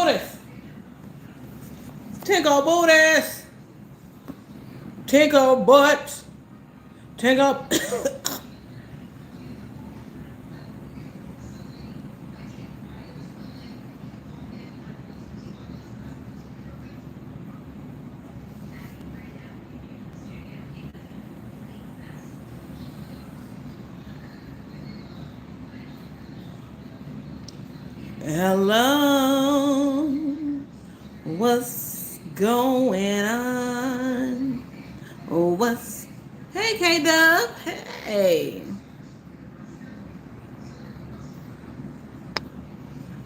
booties. Tickle booties. Tickle butts. Tickle. Hello. What's going on? What's... Hey, K-Dub. Hey.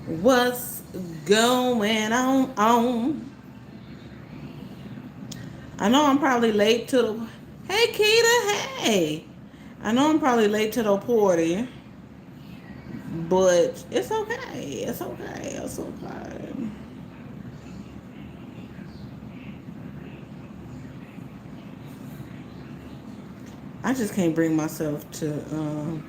What's going on? I know I'm probably late to the... Hey, Keita. Hey. I know I'm probably late to the party. But it's okay. It's okay. It's okay. I just can't bring myself to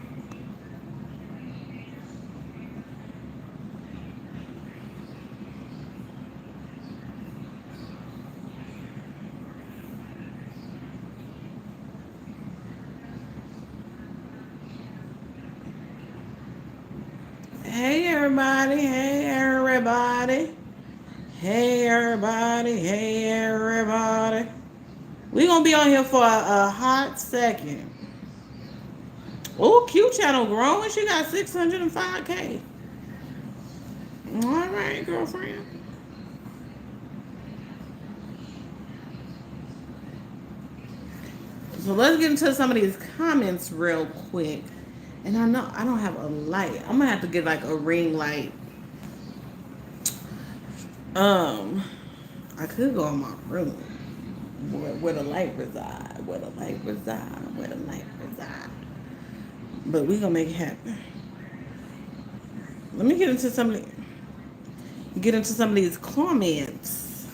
Hey everybody, hey everybody. Hey everybody, hey everybody. We're gonna be on here for a hot second. Oh, Q channel growing. She got 605K. All right, girlfriend. So let's get into some of these comments real quick. And I know I don't have a light. I'm gonna have to get like a ring light. I could go in my room where the light reside, where the light reside, where the light reside. But we gonna make it happen. Let me get into some of these comments.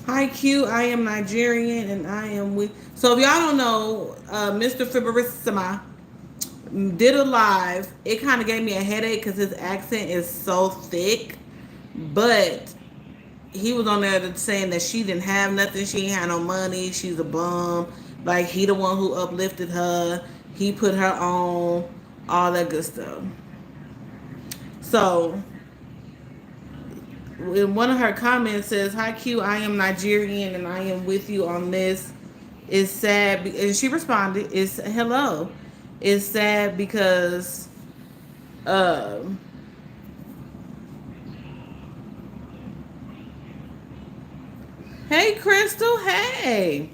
Hi Q, I am Nigerian and I am with. So if y'all don't know, Mr. Fibrissima did a live. It kind of gave me a headache because his accent is so thick. But he was on there saying that she didn't have nothing. She ain't had no money. She's a bum. Like, he the one who uplifted her. He put her on. All that good stuff. So, in one of her comments says, hi Q, I am Nigerian and I am with you on this. It's sad. And she responded, it's hello. It's sad because hey Crystal, hey.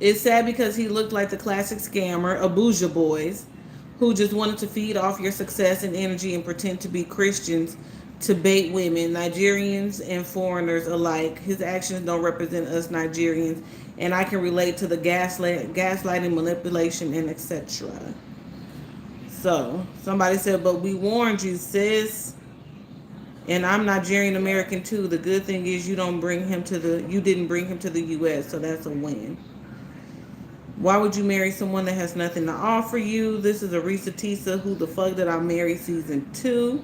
It's sad because he looked like the classic scammer, Abuja boys, who just wanted to feed off your success and energy and pretend to be Christians to bait women, Nigerians and foreigners alike. His actions don't represent us Nigerians, and I can relate to the gaslighting, manipulation, and etc. So somebody said, but we warned you, sis. And I'm Nigerian American too. The good thing is you didn't bring him to the US, so that's a win. Why would you marry someone that has nothing to offer you? This is Arisa Tisa, Who the Fuck Did I Marry Season 2.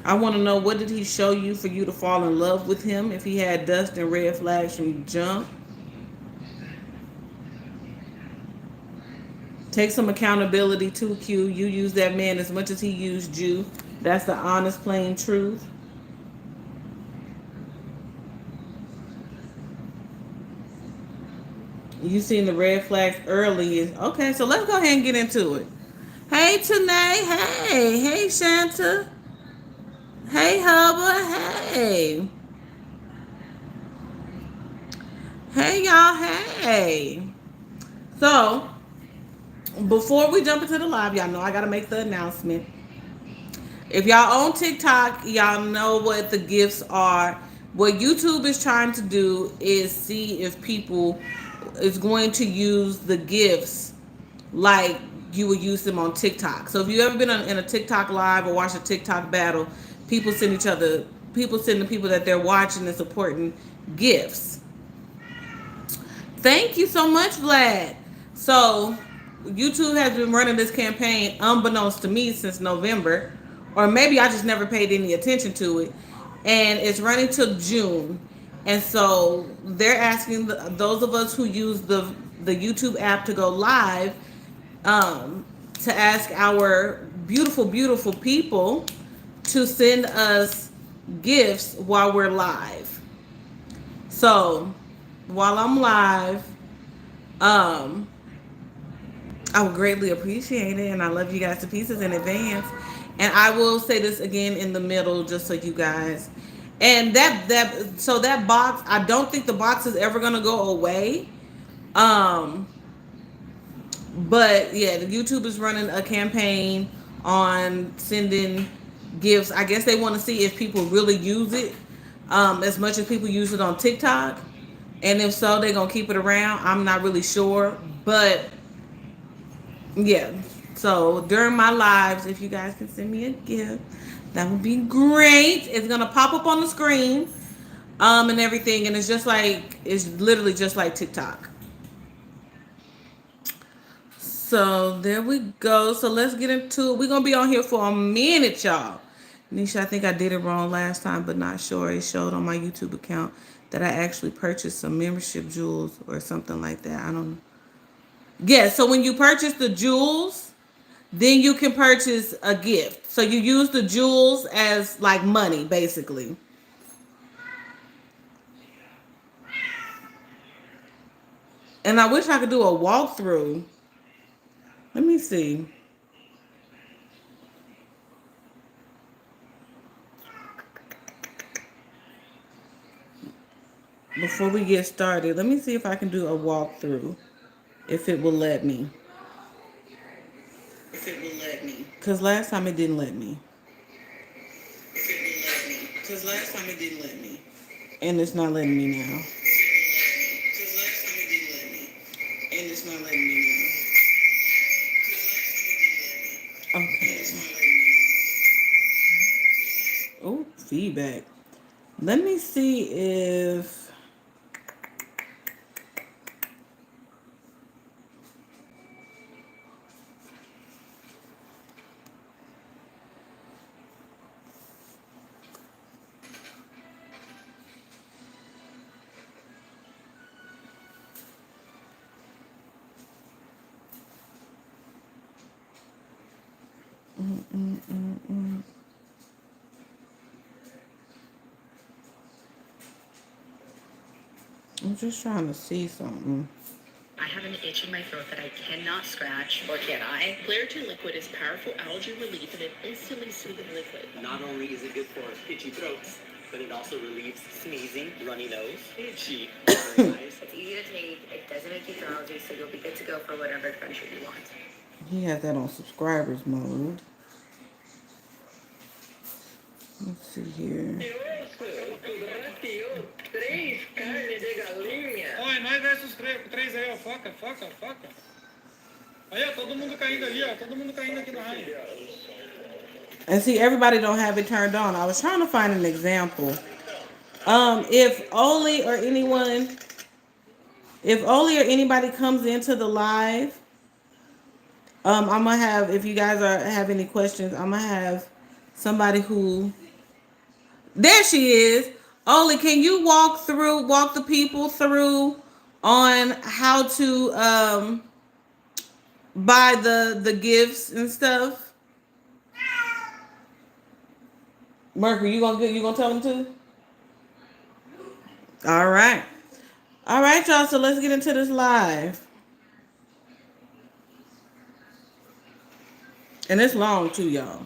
I want to know, what did he show you for you to fall in love with him if he had dust and red flags from jump? Take some accountability too, Q. You used that man as much as he used you. That's the honest, plain truth. You seen the red flags early. Okay, so let's go ahead and get into it. Hey, Tanae. Hey. Hey, Shanta. Hey, Hubba. Hey. Hey, y'all. Hey. So, before we jump into the live, y'all know I got to make the announcement. If y'all on TikTok, y'all know what the gifts are. What YouTube is trying to do is see if people is going to use the gifts like you would use them on TikTok. So if you ever been in a TikTok live or watched a TikTok battle, people send the people that they're watching and supporting gifts. Thank you so much, Vlad. So YouTube has been running this campaign unbeknownst to me since November, or maybe I just never paid any attention to it. And it's running till June. And so they're asking those of us who use the YouTube app to go live, um, to ask our beautiful, beautiful people to send us gifts while we're live. So while I'm live, um, I would greatly appreciate it, and I love you guys to pieces in advance. And I will say this again in the middle, just so you guys. And that box, I don't think the box is ever gonna go away. Um, but yeah, the YouTube is running a campaign on sending gifts. I guess they want to see if people really use it, as much as people use it on TikTok. And if so, they're gonna keep it around. I'm not really sure, but yeah. So during my lives, if you guys can send me a gift, that would be great. It's gonna pop up on the screen, and everything, and it's literally just like TikTok. So there we go. So let's get into it. We're gonna be on here for a minute, y'all. Nisha, I think I did it wrong last time, but not sure. It showed on my YouTube account that I actually purchased some membership jewels or something like that. I don't know. Yeah, so when you purchase the jewels, then you can purchase a gift. So you use the jewels as like money, basically. And I wish I could do a walkthrough. Let me see. Before we get started, let me see if I can do a walkthrough. If it will let me. If it will let me. Because last time it didn't let me. If it will let me. Because last time it didn't let me. And it's not letting me now. Because last time it didn't let me. And it's not letting me now. Okay. Oh, feedback. Let me see if. I'm just trying to see something. I have an itch in my throat that I cannot scratch, or can I? Claritin Liquid is powerful allergy relief and an instantly soothing liquid. Not only is it good for itchy throats, but it also relieves sneezing, runny nose, itchy, watering eyes. It's easy to take, it doesn't make you drowsy, so you'll be good to go for whatever adventure you want. He has that on subscribers mode. Let's see here. Oi, nós versus três aí, ó. Foca, foca, foca. Aí, ó, todo mundo caindo ali, ó. Todo mundo caindo aqui na área. And see, everybody don't have it turned on. I was trying to find an example. If Oli or anyone, if Oli or anybody comes into the live, I'm gonna have. If you guys have any questions, I'm gonna have somebody who. There she is. Oli, can you walk the people through on how to buy the gifts and stuff? Mercury, you gonna tell them to? All right. All right, y'all. So let's get into this live. And it's long too, y'all.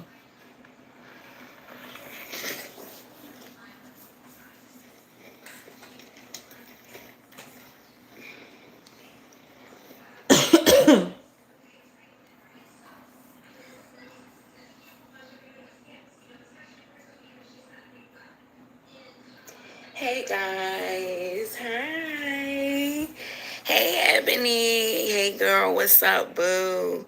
Hey guys, hi. Hey Ebony, hey girl, what's up, boo?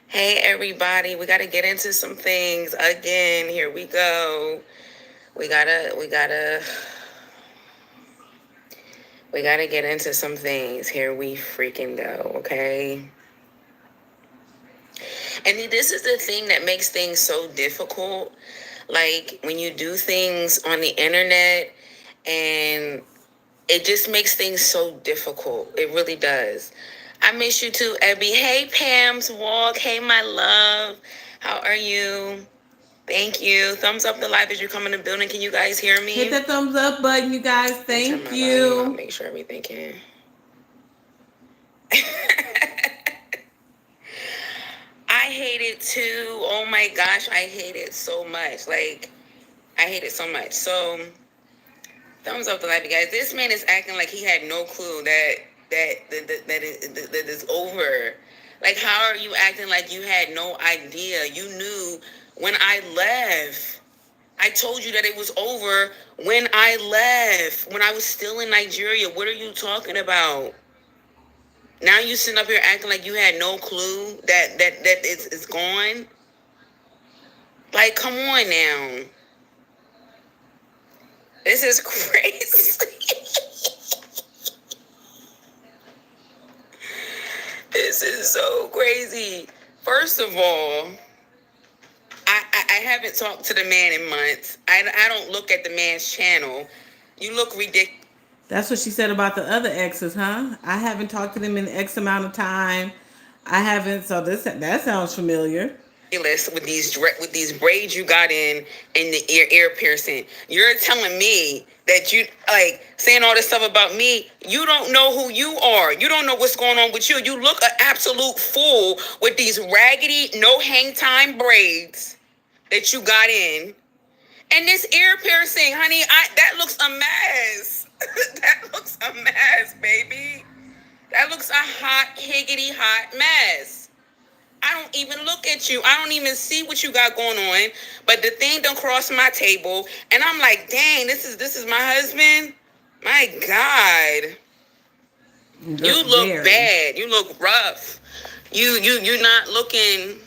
Hey everybody, we gotta get into some things again. Here we go. We gotta We gotta get into some things. Here we freaking go, okay? And this is the thing that makes things so difficult. Like, when you do things on the internet, and it just makes things so difficult. It really does. I miss you too, Ebby. Hey, Pam's Walk. Hey, my love. How are you? Thank you. Thumbs up the live as you come in the building. Can you guys hear me? Hit that thumbs up button, you guys. Thank you. Make sure everything can. I hate it too. Oh my gosh, I hate it so much. Like, I hate it so much. So, thumbs up the live, you guys. This man is acting like he had no clue that is over. Like, how are you acting like you had no idea? You knew when I left. I told you that it was over when I left. When I was still in Nigeria. What are you talking about? Now you sitting up here acting like you had no clue that it's gone. Like, come on now. This is crazy. This is so crazy. First of all, I haven't talked to the man in months. I don't look at the man's channel. You look ridiculous. That's what she said about the other exes, huh? I haven't talked to them in X amount of time. I haven't, so that sounds familiar. With these braids you got in the ear piercing. You're telling me that you, like, saying all this stuff about me. You don't know who you are. You don't know what's going on with you. You look an absolute fool with these raggedy, no hang time braids that you got in. And this ear piercing, honey, that looks a mess. That looks a mess, baby. That looks a hot, higgity hot mess. I don't even look at you. I don't even see what you got going on. But the thing done crossed my table, and I'm like, dang, this is my husband. My God, you look bad. You look rough. You're not looking.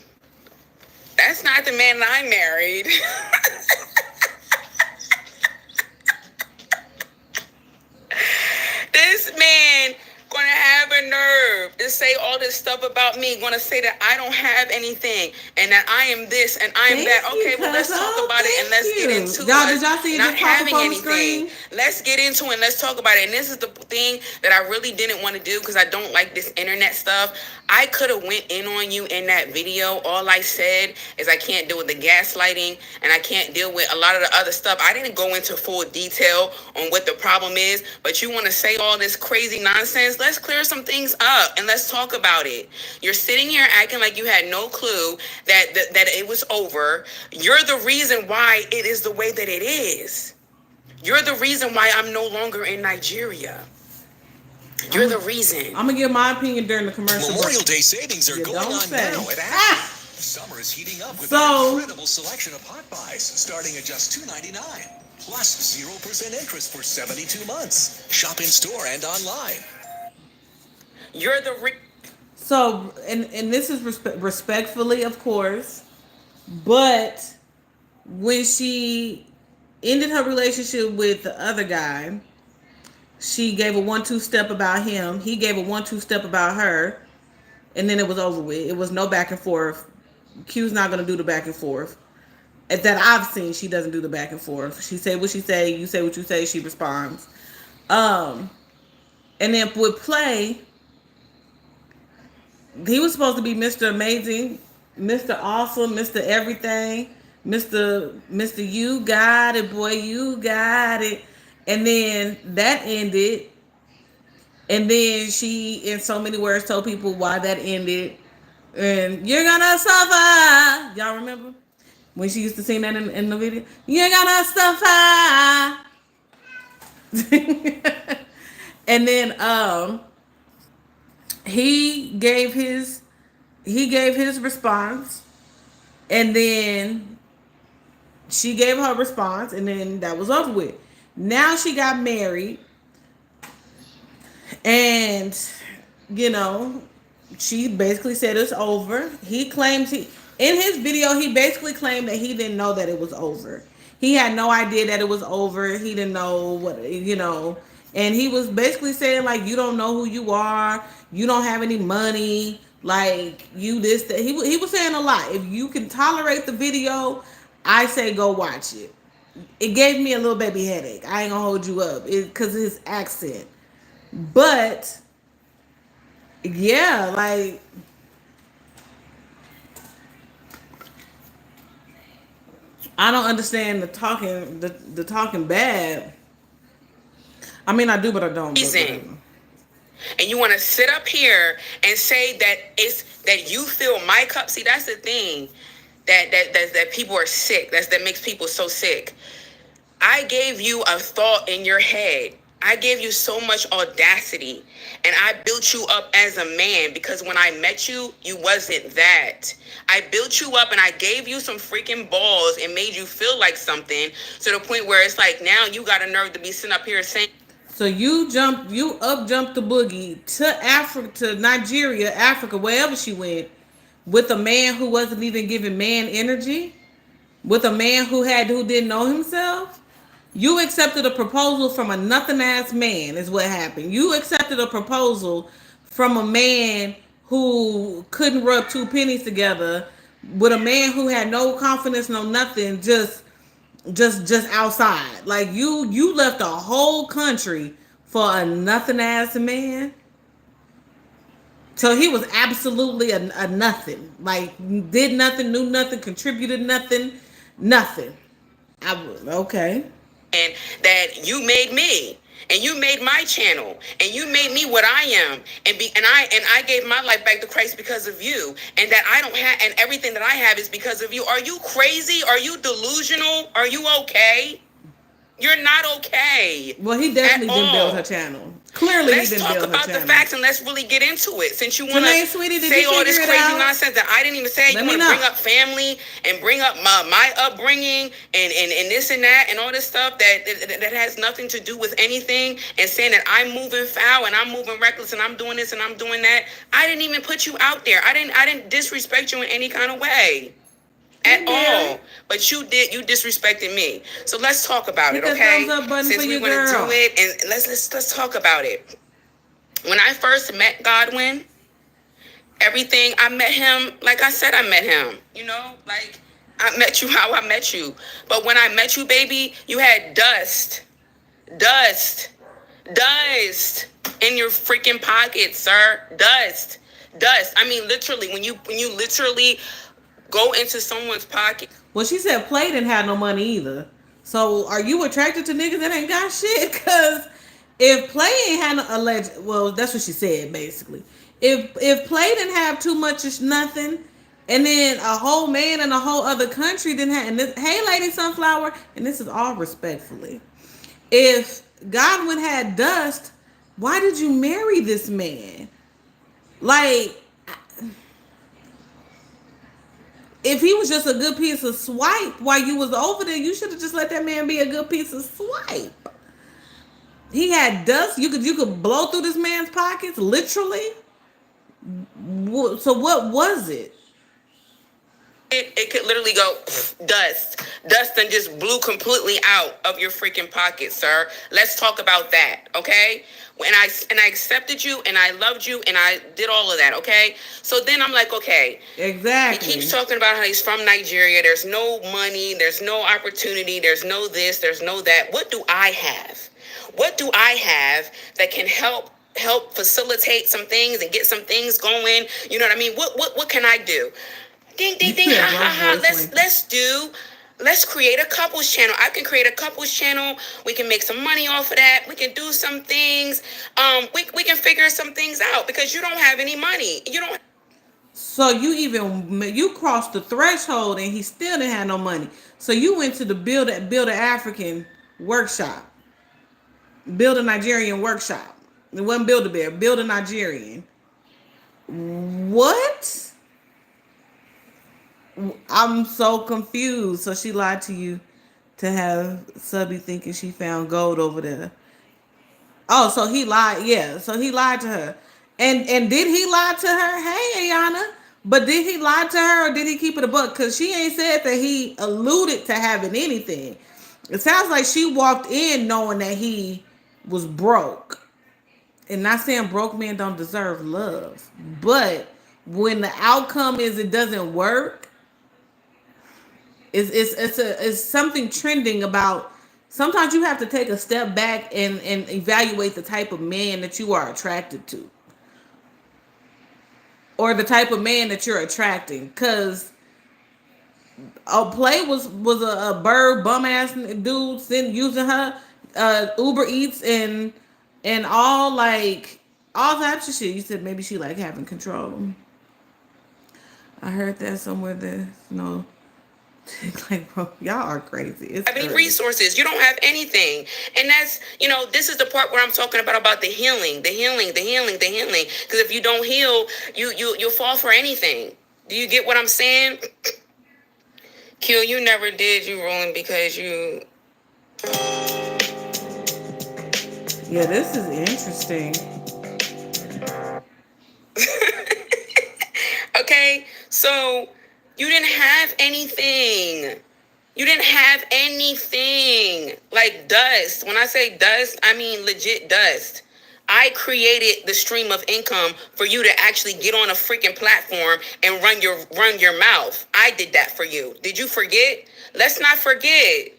That's not the man that I married. This man gonna have a nerve to say all this stuff about me, gonna say that I don't have anything and that I am this and I am that. Okay, well, let's talk about it and let's get into did y'all see not having anything. Screen? Let's get into it and let's talk about it. And this is the thing that I really didn't want to do because I don't like this internet stuff. I could have went in on you in that video. All I said is I can't deal with the gaslighting and I can't deal with a lot of the other stuff. I didn't go into full detail on what the problem is, but you want to say all this crazy nonsense. Let's clear some things up and let's talk about it. You're sitting here acting like you had no clue that it was over. You're the reason why it is the way that it is. You're the reason why I'm no longer in Nigeria. You're the reason. I'm going to give my opinion during the commercial. Memorial Day savings are going on now at Apple. Summer is heating up with an incredible selection of hot buys starting at just $2.99. Plus 0% interest for 72 months. Shop in store and online. You're the So, and this is respectfully, of course, but when she ended her relationship with the other guy, she gave a 1-2 step about him. He gave a 1-2 step about her. And then it was over with. It was no back and forth. Q's not going to do the back and forth. That I've seen, she doesn't do the back and forth. She say what she say. You say what you say. She responds. And then with Play, he was supposed to be Mr. Amazing, Mr. Awesome, Mr. Everything, Mr. You got it, boy. You got it. And then that ended. And then she, in so many words, told people why that ended. And you're gonna suffer. Y'all remember? When she used to sing that in the video? You're gonna suffer. And then he gave his response. And then she gave her response. And then that was over with. Now she got married, and she basically said it's over. He claims in his video he basically claimed that he didn't know that it was over. He had no idea that it was over. He didn't know what And he was basically saying, like, you don't know who you are, you don't have any money, like, you this, that. He was saying a lot. If you can tolerate the video, I say go watch it. It gave me a little baby headache. I ain't gonna hold you up. Because of his accent. But, yeah, like, I don't understand the talking bad. I mean, I do, but I don't. Reason. And you want to sit up here and say that it's that you fill my cup. See, that's the thing that people are sick. That makes people so sick. I gave you a thought in your head. I gave you so much audacity, and I built you up as a man, because when I met you, you wasn't that. I built you up and I gave you some freaking balls and made you feel like something, to the point where it's like now you got a nerve to be sitting up here saying. So you up jumped the boogie to Africa, to Nigeria, Africa, wherever she went, with a man who wasn't even giving man energy, with a man who didn't know himself. You accepted a proposal from a nothing ass man, is what happened. You accepted a proposal from a man who couldn't rub two pennies together, with a man who had no confidence, no nothing, just outside. Like, you left a whole country for a nothing ass man. So he was absolutely a nothing. Like, did nothing, knew nothing, contributed nothing. Okay. And that you made me, and you made my channel, and you made me what I am, and I gave my life back to Christ because of you, and that I don't have, and everything that I have is because of you. Are you crazy? Are you delusional? Are you okay? You're not okay. Well, he definitely didn't build her channel. Clearly, let's he didn't talk build about her the channel. facts, and let's really get into it. Since you want to say all this crazy out? nonsense that I didn't even say, you want to bring up family and bring up my upbringing and this and that and all this stuff that has nothing to do with anything, and saying that I'm moving foul and I'm moving reckless and I'm doing this and I'm doing that. I didn't even put you out there. I didn't disrespect you in any kind of way. At all. But you disrespected me. So let's talk about it, okay? Since we want to do it, and let's talk about it. When I first met Godwin, everything, I met him like I said I met him. You know, like I met you how I met you. But when I met you, baby, you had dust in your freaking pockets, sir. Dust. I mean, literally, when you literally go into someone's pocket. Well, she said Play didn't have no money either. So are you attracted to niggas that ain't got shit? Because if Play ain't had well, that's what she said basically. If Play didn't have too much of nothing, and then a whole man in a whole other country didn't have, and this, hey, Lady Sunflower, and this is all respectfully, if Godwin had dust, why did you marry this man? Like, if he was just a good piece of swipe while you was over there, you should have just let that man be a good piece of swipe. He had dust. You could blow through this man's pockets, literally. So what was it? It could literally go dust and just blew completely out of your freaking pocket, sir. Let's talk about that, okay? And I accepted you, and I loved you, and I did all of that, okay? So then I'm like, okay. Exactly. He keeps talking about how he's from Nigeria. There's no money. There's no opportunity. There's no this. There's no that. What do I have? What do I have that can help facilitate some things and get some things going? You know what I mean? What can I do? Ding, ding, ding, ha, ha, ha. Let's create a couples channel. I can create a couples channel. We can make some money off of that. We can do some things. We can figure some things out, because you don't have any money. You don't. So you crossed the threshold, and he still didn't have no money. So you went to the Build a African workshop, Build a Nigerian workshop. It wasn't Build a Bear, Build a Nigerian. What? I'm so confused. So she lied to you to have Subby thinking she found gold over there. Oh, so he lied. Yeah, so he lied to her. And did he lie to her? Hey, Ayana. But did he lie to her, or did he keep it a buck? Because she ain't said that he alluded to having anything. It sounds like she walked in knowing that he was broke. And not saying broke men don't deserve love, but when the outcome is it doesn't work, it's something trending about. Sometimes you have to take a step back and evaluate the type of man that you are attracted to, or the type of man that you're attracting. Because a play was a bird bum ass dude using her Uber Eats and all like all types of shit. You said maybe she like having control. I heard that somewhere. That like, bro, y'all are crazy. It's have any early. resources. You don't have anything. And that's, this is the part where I'm talking about the healing. Because if you don't heal, you'll fall for anything. Do you get what I'm saying? Q, you never did. You rolling because you... Yeah, this is interesting. Okay, so you didn't have anything. You didn't have anything. Like dust. When I say dust, I mean legit dust. I created the stream of income for you to actually get on a freaking platform and run your mouth. I did that for you. Did you forget? Let's not forget.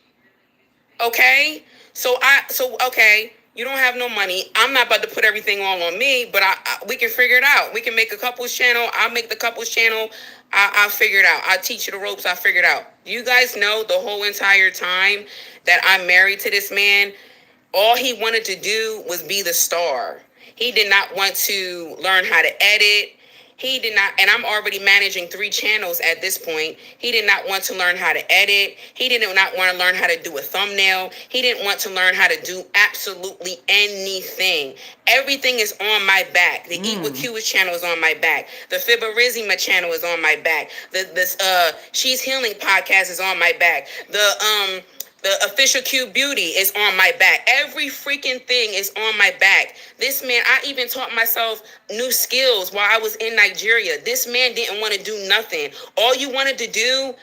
Okay? Okay. You don't have no money. I'm not about to put everything all on me, but we can figure it out. We can make a couples channel. I'll make the couples channel. I'll figure it out. I'll teach you the ropes. I'll figure it out. You guys know the whole entire time that I'm married to this man, all he wanted to do was be the star. He did not want to learn how to edit. He did not, and I'm already managing 3 channels at this point. He did not want to learn how to edit. He did not want to learn how to do a thumbnail. He didn't want to learn how to do absolutely anything. Everything is on my back. The Eat with Q channel is on my back. The Fibarizima channel is on my back. The She's Healing podcast is on my back. The official Q Beauty is on my back. Every freaking thing is on my back. This man, I even taught myself new skills while I was in Nigeria. This man didn't want to do nothing. All you wanted to do,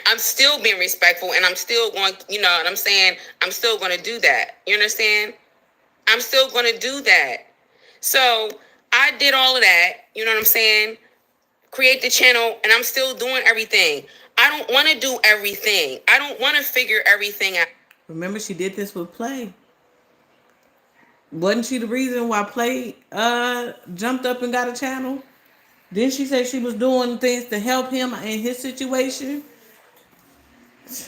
I'm still being respectful and I'm still going, you know what I'm saying? I'm still going to do that. You understand? I'm still going to do that. So I did all of that. You know what I'm saying? Create the channel and I'm still doing everything. I don't want to do everything. I don't want to figure everything out. Remember, she did this with Play. Wasn't she the reason why Play jumped up and got a channel? Didn't she say she was doing things to help him in his situation?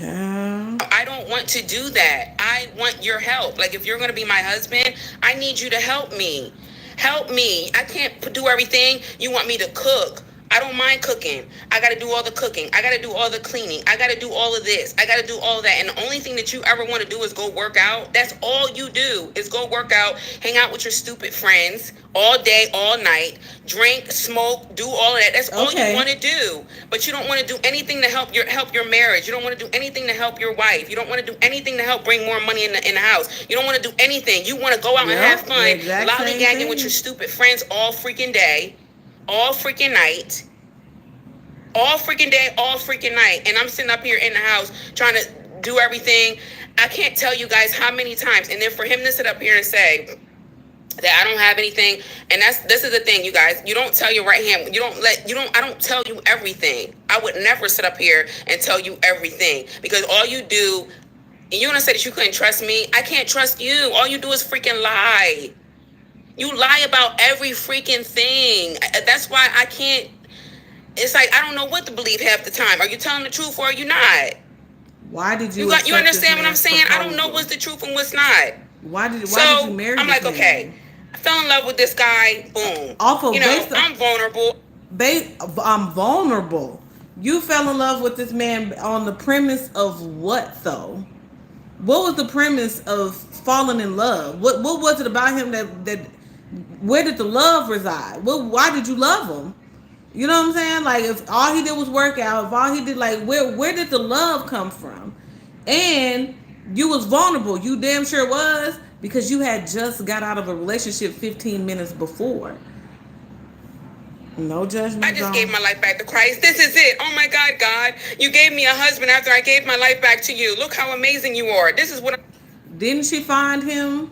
I don't want to do that. I want your help. Like, if you're going to be my husband, I need you to help me. Help me. I can't do everything. You want me to cook. I don't mind cooking. I got to do all the cooking. I got to do all the cleaning. I got to do all of this. I got to do all of that. And the only thing that you ever want to do is go work out. That's all you do is go work out, hang out with your stupid friends all day, all night, drink, smoke, do all of that. That's all you want to do. But you don't want to do anything to help your marriage. You don't want to do anything to help your wife. You don't want to do anything to help bring more money in the house. You don't want to do anything. You want to go out and have fun, lollygagging with your stupid friends all freaking day. All freaking night, all freaking day, all freaking night. And I'm sitting up here in the house trying to do everything. I can't tell you guys how many times. And then for him to sit up here and say that I don't have anything. And this is the thing, you guys. You don't tell your right hand. I don't tell you everything. I would never sit up here and tell you everything. Because all you do, and you're going to say that you couldn't trust me. I can't trust you. All you do is freaking lie. You lie about every freaking thing. That's why I can't. It's like I don't know what to believe half the time. Are you telling the truth or are you not? Why did you? You understand what I'm saying? I don't know what's the truth and what's not. Why did you marry? I'm like, okay, I fell in love with this guy. Boom. I'm vulnerable. I'm vulnerable. You fell in love with this man on the premise of what though? What was the premise of falling in love? What was it about him that where did the love reside? Why did you love him? You know what I'm saying? Like, if all he did was work out, if all he did, like, where did the love come from? And you was vulnerable. You damn sure was, because you had just got out of a relationship 15 minutes before. No judgment. I just gave my life back to Christ. This is it. Oh my God, God. You gave me a husband after I gave my life back to you. Look how amazing you are. This is what Didn't she find him?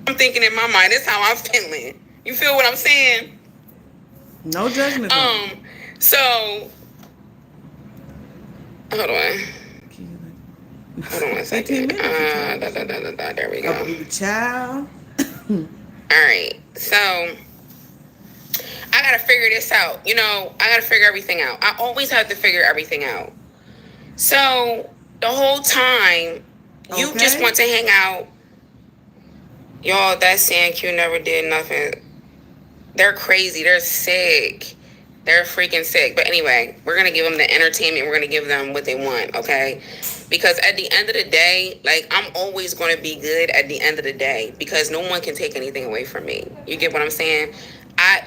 I'm thinking in my mind. This is how I'm feeling. You feel what I'm saying? No judgment. So hold on. Hold on 1 second. There we go. Child. All right. So I gotta figure this out. I gotta figure everything out. I always have to figure everything out. So the whole time you just want to hang out. Y'all, that CNQ never did nothing. They're crazy. They're sick. They're freaking sick. But anyway, we're going to give them the entertainment. We're going to give them what they want, okay? Because at the end of the day, like, I'm always going to be good at the end of the day because no one can take anything away from me. You get what I'm saying?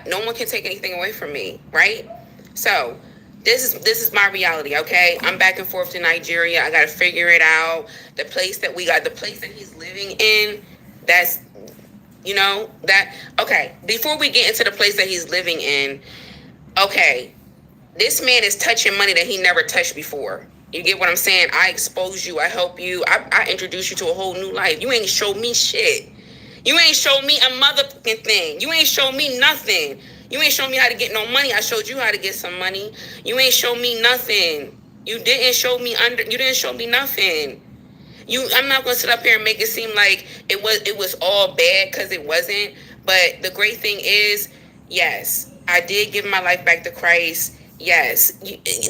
No one can take anything away from me, right? So this is my reality, okay? I'm back and forth to Nigeria. I got to figure it out. The place that he's living in, that's, okay, before we get into the place that he's living in, okay, this man is touching money that he never touched before. You get what I'm saying? I expose you. I help you. I introduce you to a whole new life. You ain't show me shit. You ain't show me a motherfucking thing. You ain't show me nothing. You ain't show me how to get no money. I showed you how to get some money. You ain't show me nothing. You didn't show me nothing. I'm not gonna sit up here and make it seem like it was all bad because it wasn't. But the great thing is, yes, I did give my life back to Christ. Yes,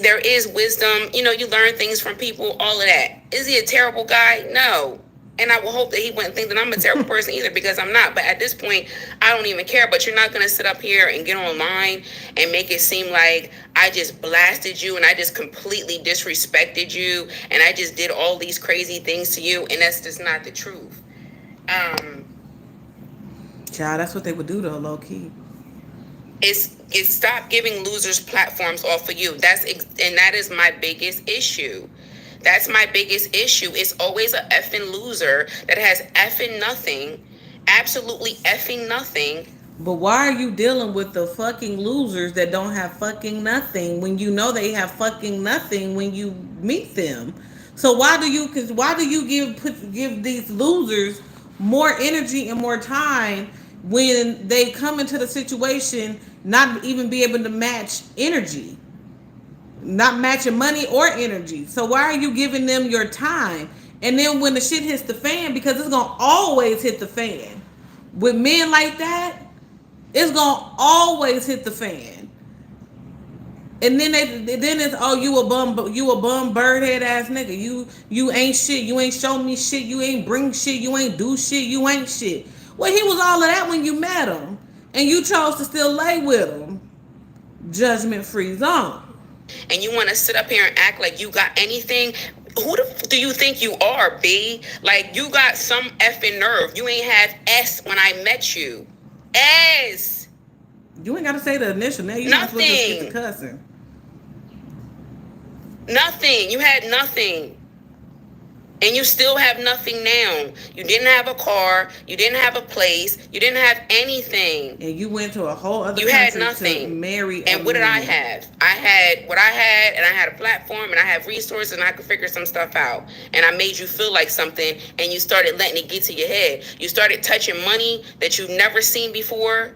there is wisdom. You learn things from people, all of that. Is he a terrible guy? No. And I will hope that he wouldn't think that I'm a terrible person either, because I'm not. But at this point, I don't even care. But you're not going to sit up here and get online and make it seem like I just blasted you and I just completely disrespected you and I just did all these crazy things to you. And that's just not the truth. Child, that's what they would do though, low key. It's stop giving losers platforms off of you. That is my biggest issue. That's my biggest issue. It's always a effing loser that has effing nothing, absolutely effing nothing. But why are you dealing with the fucking losers that don't have fucking nothing when you know they have fucking nothing when you meet them? So why do you give these losers more energy and more time when they come into the situation not even be able to match energy? Not matching money or energy. So why are you giving them your time? And then when the shit hits the fan, because it's gonna always hit the fan. With men like that, it's gonna always hit the fan. And then it's you a bum bird head ass nigga. You ain't shit. You ain't show me shit. You ain't bring shit. You ain't do shit. You ain't shit. Well, he was all of that when you met him, and you chose to still lay with him. Judgment free zone. And you want to sit up here and act like you got anything? Who the f- do you think you are, B? Like, you got some effing nerve. You ain't have S when I met you. S. You ain't got to say the initial name. You nothing. Might as well just get the cussing. Nothing. You had nothing. And you still have nothing now. You didn't have a car. You didn't have a place. You didn't have anything. And you went to a whole other country had nothing. To marry. And what did I have? I had what I had, and I had a platform, and I have resources, and I could figure some stuff out. And I made you feel like something, and you started letting it get to your head. You started touching money that you've never seen before.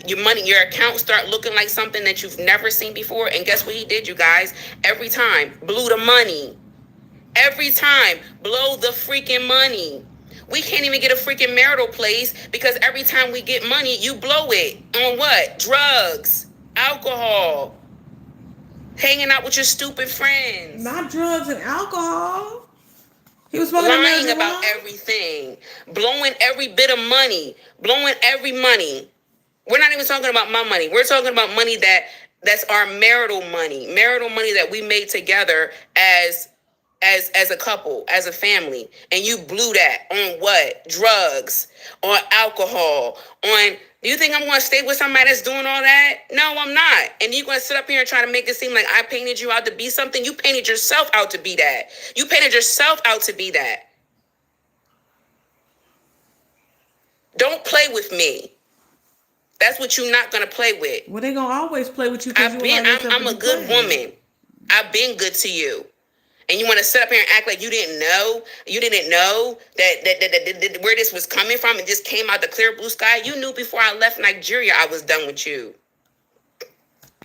Your account start looking like something that you've never seen before. And guess what he did, you guys? Every time, blew the money. Every time, blow the freaking money. We can't even get a freaking marital place because every time we get money, you blow it. On what? Drugs, alcohol, hanging out with your stupid friends. Not drugs and alcohol. He was supposed lying about everything, blowing every bit of money, blowing every money. We're not even talking about my money. We're talking about money that's our marital money that we made together as a couple, as a family. And you blew that on what? Drugs, on alcohol, on... Do you think I'm going to stay with somebody that's doing all that? No, I'm not. And you're going to sit up here and try to make it seem like I painted you out to be something. You painted yourself out to be that. You painted yourself out to be that. Don't play with me. That's what you're not gonna play with. Well, they gonna always play with you. I'm a good woman. I've been good to you. And you want to sit up here and act like you didn't know that where this was coming from and just came out the clear blue sky. You knew before I left Nigeria I was done with you.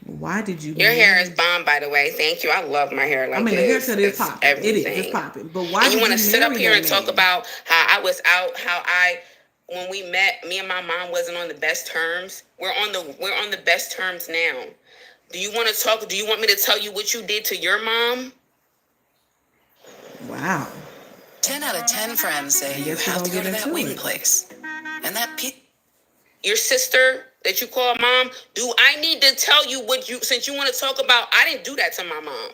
Why did you? Your hair is bomb, by the way. Thank you. I love my hair. Like, I mean, the haircut is popping. Everything. It is. It's popping. But why? And you want to sit up here and man? talk about how I was out, when we met, me and my mom wasn't on the best terms. We're on the best terms now. Do you want to talk? Do you want me to tell you what you did to your mom? Wow. 10 out of 10 friends say you have to go to that wing place. And that your sister that you call mom, do I need to tell you since you want to talk about, I didn't do that to my mom.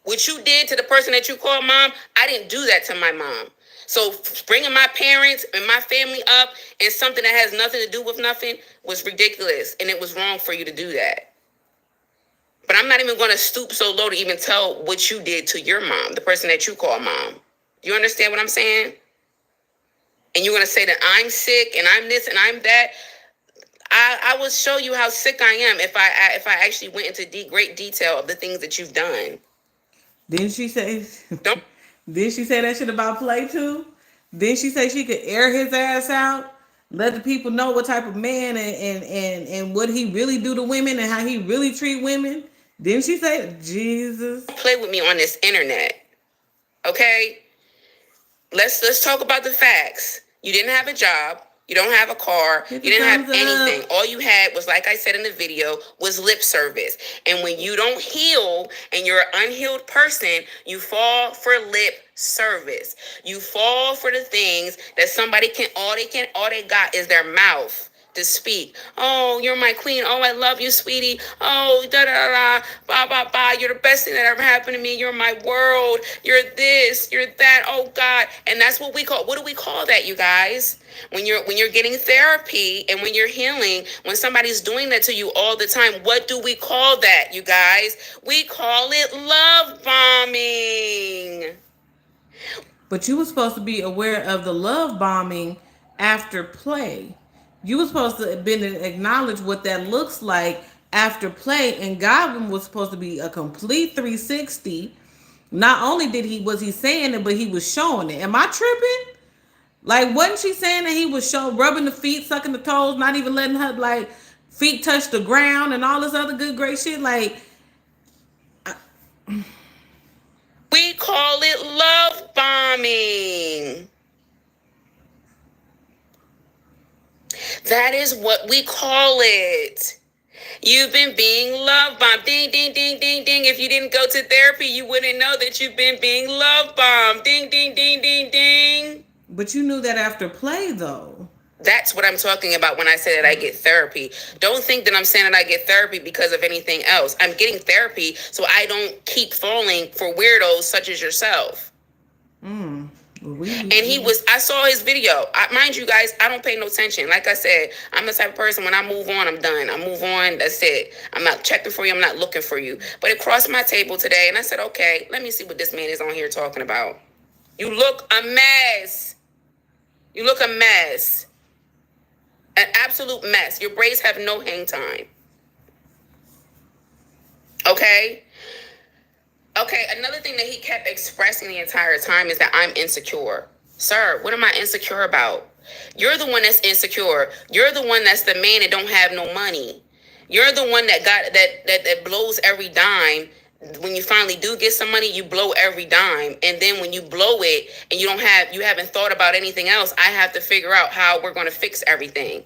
What you did to the person that you call mom, I didn't do that to my mom. So bringing my parents and my family up in something that has nothing to do with nothing was ridiculous. And it was wrong for you to do that. But I'm not even going to stoop so low to even tell what you did to your mom, the person that you call mom. You understand what I'm saying? And you're going to say that I'm sick and I'm this and I'm that. I will show you how sick I am if I actually went into great detail of the things that you've done. Didn't she say? Don't. Didn't she say that shit about play too? Didn't she say she could air his ass out? Let the people know what type of man and what he really do to women and how he really treat women. Didn't she say, Jesus? Play with me on this internet. Okay? Let's talk about the facts. You didn't have a job. You don't have a car. You didn't have anything. All you had was, like I said in the video, was lip service. And when you don't heal and you're an unhealed person, you fall for lip service. You fall for the things that somebody all they got is their mouth to speak. Oh, you're my queen. Oh, I love you, sweetie. Oh, da da da, ba ba ba. You're the best thing that ever happened to me. You're my world. You're this. You're that. Oh God. And that's what we call. What do we call that, you guys? When you're getting therapy and when you're healing, when somebody's doing that to you all the time, what do we call that, you guys? We call it love bombing. But you were supposed to be aware of the love bombing after play. You were supposed to have been to acknowledge what that looks like after play, and Godwin was supposed to be a complete 360. Not only was he saying it, but he was showing it. Am I tripping? Like, wasn't she saying that he was rubbing the feet, sucking the toes, not even letting her like feet touch the ground and all this other good great shit? Like, we call it love bombing. That is what we call it. You've been being love bombed. Ding, ding, ding, ding, ding. If you didn't go to therapy, you wouldn't know that you've been being love bombed. Ding, ding, ding, ding, ding. But you knew that after play, though. That's what I'm talking about when I say that I get therapy. Don't think that I'm saying that I get therapy because of anything else. I'm getting therapy so I don't keep falling for weirdos such as yourself. I saw his video. Mind you guys, I don't pay no attention. Like I said, I'm the type of person, when I move on, I'm done. I move on, that's it. I'm not checking for you, I'm not looking for you. But it crossed my table today, and I said, okay, let me see what this man is on here talking about. You look a mess. You look a mess. An absolute mess. Your braids have no hang time. Okay? Okay, another thing that he kept expressing the entire time is that I'm insecure. Sir, what am I insecure about? You're the one that's insecure. You're the one that's the man that don't have no money. You're the one that that blows every dime. When you finally do get some money, you blow every dime. And then when you blow it and you haven't thought about anything else, I have to figure out how we're going to fix everything.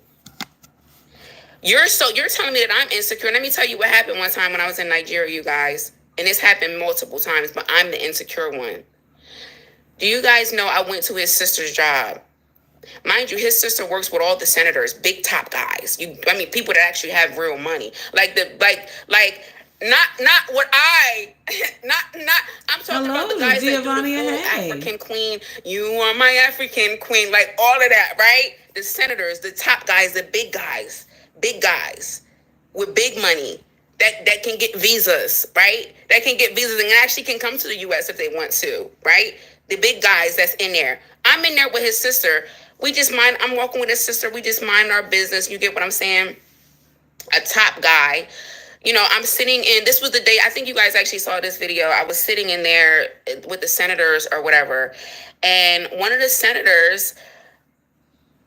You're telling me that I'm insecure. Let me tell you what happened one time when I was in Nigeria, you guys. And this happened multiple times, but I'm the insecure one. Do you guys know I went to his sister's job? Mind you, his sister works with all the senators, big top guys. People that actually have real money. I'm talking about the guys that do the full African queen. You are my African queen. Like all of that, right? The senators, the top guys, the big guys with big money. That can get visas, right? That can get visas and actually can come to the U.S. if they want to, right? The big guys that's in there. I'm in there with his sister. I'm walking with a sister. We just mind our business. You get what I'm saying? A top guy. I'm sitting in, this was the day, I think you guys actually saw this video. I was sitting in there with the senators or whatever. And one of the senators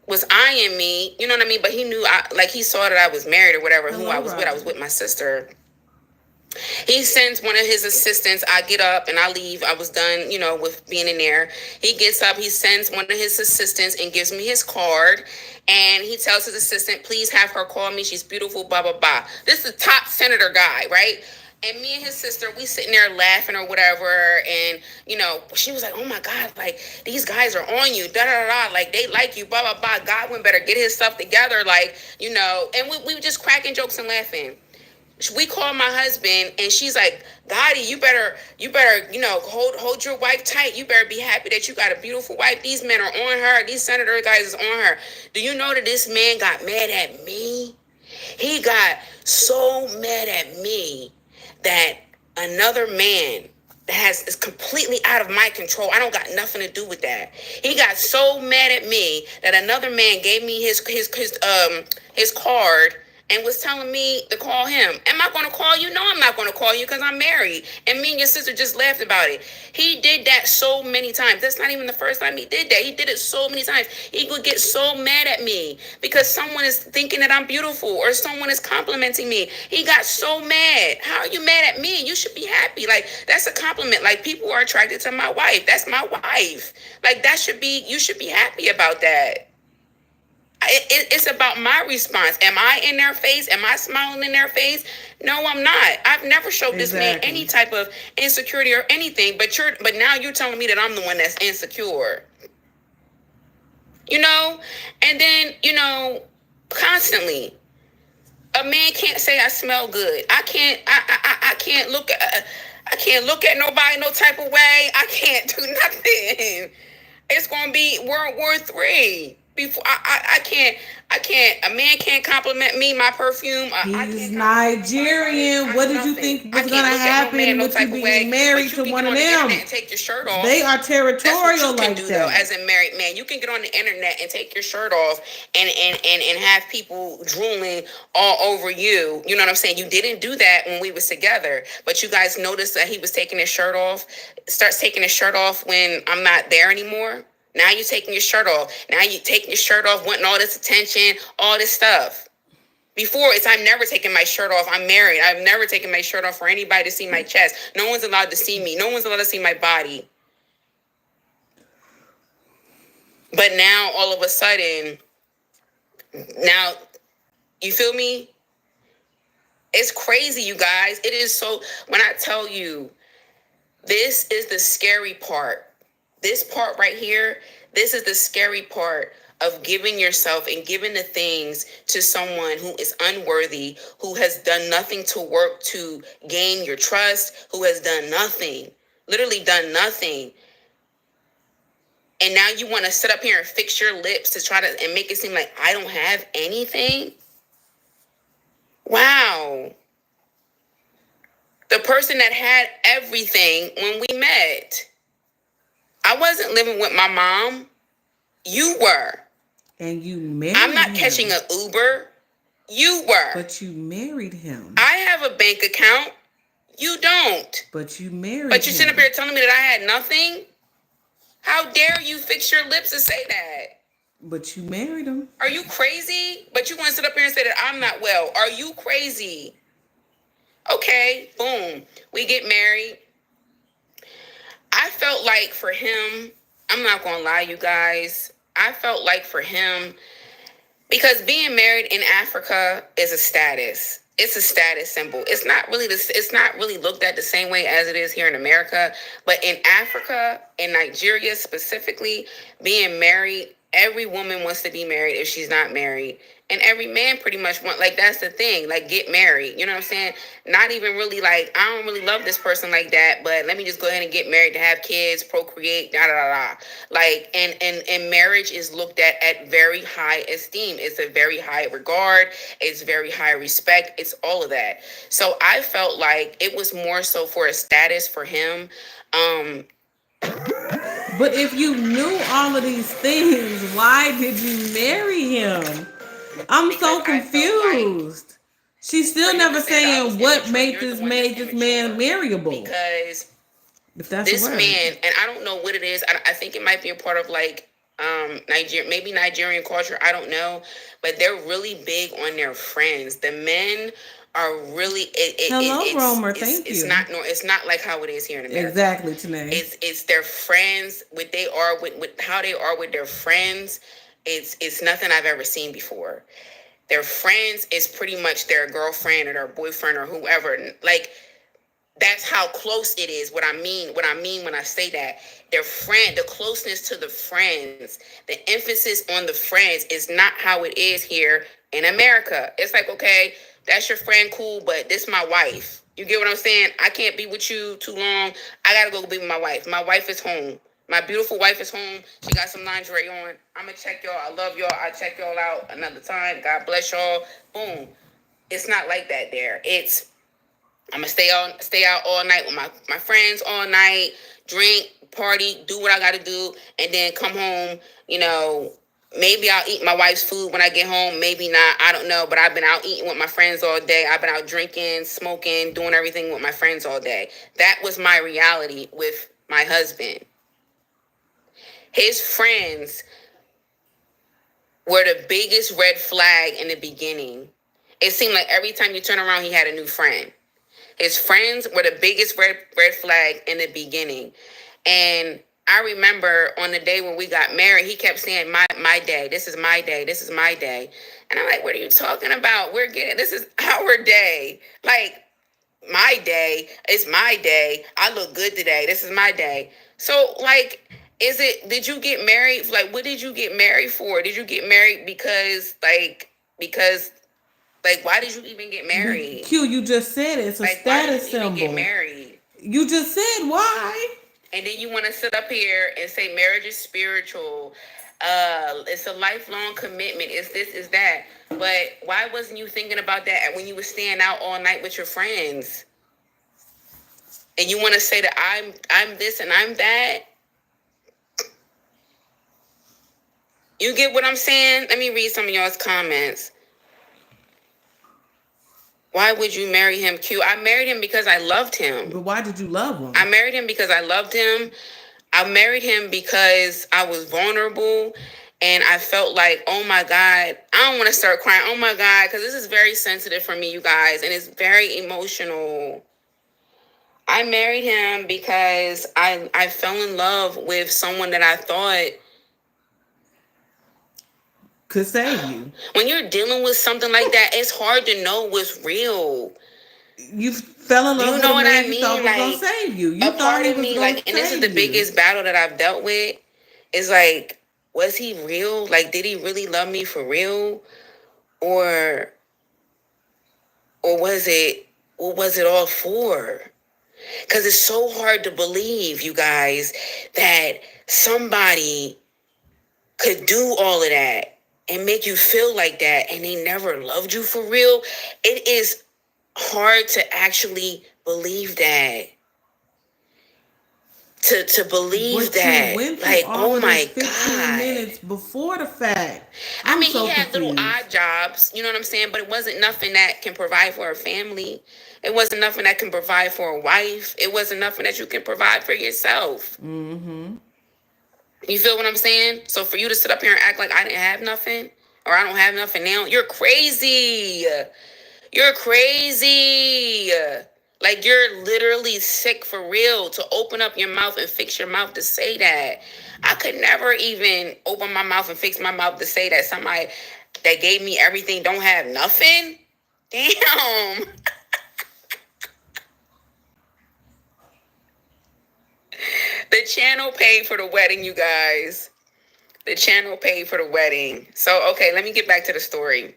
was eyeing me, you know what I mean? But he knew, he saw that I was married or whatever, who I was with. I was with my sister. He sends one of his assistants. I get up and I leave. I was done, with being in there. He gets up. He sends one of his assistants and gives me his card. And he tells his assistant, please have her call me. She's beautiful, blah, blah, blah. This is the top senator guy, right? And me and his sister, we sitting there laughing or whatever. And, she was like, oh, my God, these guys are on you, da-da-da-da. They like you, blah, blah, blah. Godwin better get his stuff together, And we were just cracking jokes and laughing. We called my husband and she's like, Gotti, you better, hold your wife tight. You better be happy that you got a beautiful wife. These men are on her. These senator guys is on her. Do you know that this man got mad at me? He got so mad at me that another man is completely out of my control. I don't got nothing to do with that. He got so mad at me that another man gave me his card and was telling me to call him. Am I going to call you? No, I'm not going to call you because I'm married. And me and your sister just laughed about it. He did that so many times. That's not even the first time he did that. He did it so many times. He would get so mad at me because someone is thinking that I'm beautiful or someone is complimenting me. He got so mad. How are you mad at me? You should be happy. That's a compliment. People are attracted to my wife. That's my wife. You should be happy about that. It's about my response. Am I in their face? Am I smiling in their face? No, I'm not. I've never showed this man any type of insecurity or anything. But now you're telling me that I'm the one that's insecure. And then, constantly, a man can't say I smell good. I can't look at nobody no type of way. I can't do nothing. It's gonna be World War III. Before I can't, a man can't compliment me, my perfume. He's Nigerian. What did you think was gonna happen with you being married to one of them? Take your shirt off. They are territorial like that. Though, as a married man, you can get on the internet and take your shirt off and have people drooling all over you. You know what I'm saying? You didn't do that when we was together, but you guys noticed that he was taking his shirt off. Starts taking his shirt off when I'm not there anymore. Now you're taking your shirt off. Now you're taking your shirt off, wanting all this attention, all this stuff. Before, I'm never taking my shirt off. I'm married. I've never taken my shirt off for anybody to see my chest. No one's allowed to see me. No one's allowed to see my body. But now, all of a sudden, now, you feel me? It's crazy, you guys. It is so, when I tell you, this is the scary part. This part right here, this is the scary part of giving yourself and giving the things to someone who is unworthy, who has done nothing to work to gain your trust, who has done nothing, literally done nothing. And now you want to sit up here and fix your lips to try to and make it seem like I don't have anything? Wow. The person that had everything when we met. I wasn't living with my mom. You were. And you married him. I'm not him. Catching an Uber. You were. But you married him. I have a bank account. You don't. But you married him. But you sitting up here telling me that I had nothing? How dare you fix your lips and say that? But you married him. Are you crazy? But you want to sit up here and say that I'm not well. Are you crazy? Okay, boom. We get married. I felt like for him, I'm not going to lie, you guys. I felt like for him, because being married in Africa is a status. It's a status symbol. It's not really looked at the same way as it is here in America. But in Africa, in Nigeria specifically, being married, every woman wants to be married if she's not married. And every man pretty much that's the thing, get married. You know what I'm saying? Not even really I don't really love this person like that, but let me just go ahead and get married to have kids, procreate, da da da da. And marriage is looked at very high esteem. It's a very high regard. It's very high respect. It's all of that. So I felt like it was more so for a status for him. But if you knew all of these things, why did you marry him? I'm so confused. She's still never saying what made this man marriable. Because if that's this a word. man, and I don't know what it is. I think it might be a part of like maybe Nigerian culture. I don't know, but they're really big on their friends. The men are really. Hello, Romer. Thank you. It's not like how it is here in America. Exactly, Tanae. It's their friends. What they are with how they are with their friends. It's nothing I've ever seen before. Their friends is pretty much their girlfriend or their boyfriend or whoever. Like, that's how close it is. What I mean when I say that, their friend, the closeness to the friends, the emphasis on the friends is not how it is here in America. It's like, okay, that's your friend, cool, but this is my wife. You get what I'm saying? I can't be with you too long. I gotta go be with my wife. My wife is home. My beautiful wife is home. She got some lingerie on. I'm gonna check y'all. I love y'all. I'll check y'all out another time. God bless y'all. Boom. It's not like that there. It's I'm gonna stay out all night with my friends all night, drink, party, do what I gotta do, and then come home. You know, maybe I'll eat my wife's food when I get home. Maybe not. I don't know. But I've been out eating with my friends all day. I've been out drinking, smoking, doing everything with my friends all day. That was my reality with my husband. His friends were the biggest red flag in the beginning. It seemed like every time you turn around, he had a new friend. His friends were the biggest red flag in the beginning. And I remember on the day when we got married, he kept saying, my day, this is my day, this is my day. And I'm like, what are you talking about? This is our day. Like, my day, it's my day. I look good today. This is my day. So, like, did you get married? Like, what did you get married for? Did you get married because, why did you even get married? Q, you just said it. It's a status symbol. Why did you even get married? You just said why. And then you want to sit up here and say marriage is spiritual. It's a lifelong commitment. It's this, is that. But why wasn't you thinking about that when you were staying out all night with your friends? And you want to say that I'm this and I'm that? You get what I'm saying? Let me read some of y'all's comments. Why would you marry him, Q? I married him because I loved him. But why did you love him? I married him because I loved him. I married him because I was vulnerable. And I felt like, oh my God, I don't want to start crying. Oh my God, because this is very sensitive for me, you guys. And it's very emotional. I married him because I fell in love with someone that I thought could save you. When you're dealing with something like that, it's hard to know what's real. You fell in love with a man you thought was gonna save you. You thought he was gonna save you. And this is the biggest battle that I've dealt with. Is like, was he real? Like, did he really love me for real? Or was it all for? Because it's so hard to believe, you guys, that somebody could do all of that and make you feel like that and they never loved you for real. It is hard to actually believe that. To believe that. Like, oh my God. Minutes before the fact. I mean, he had little odd jobs, you know what I'm saying? But it wasn't nothing that can provide for a family. It wasn't nothing that can provide for a wife. It wasn't nothing that you can provide for yourself. Mm-hmm. You feel what I'm saying? So for you to sit up here and act like I didn't have nothing, or I don't have nothing now, you're crazy. You're crazy. Like, you're literally sick for real to open up your mouth and fix your mouth to say that. I could never even open my mouth and fix my mouth to say that somebody that gave me everything don't have nothing. Damn. The channel paid for the wedding, you guys. The channel paid for the wedding. So, okay, let me get back to the story.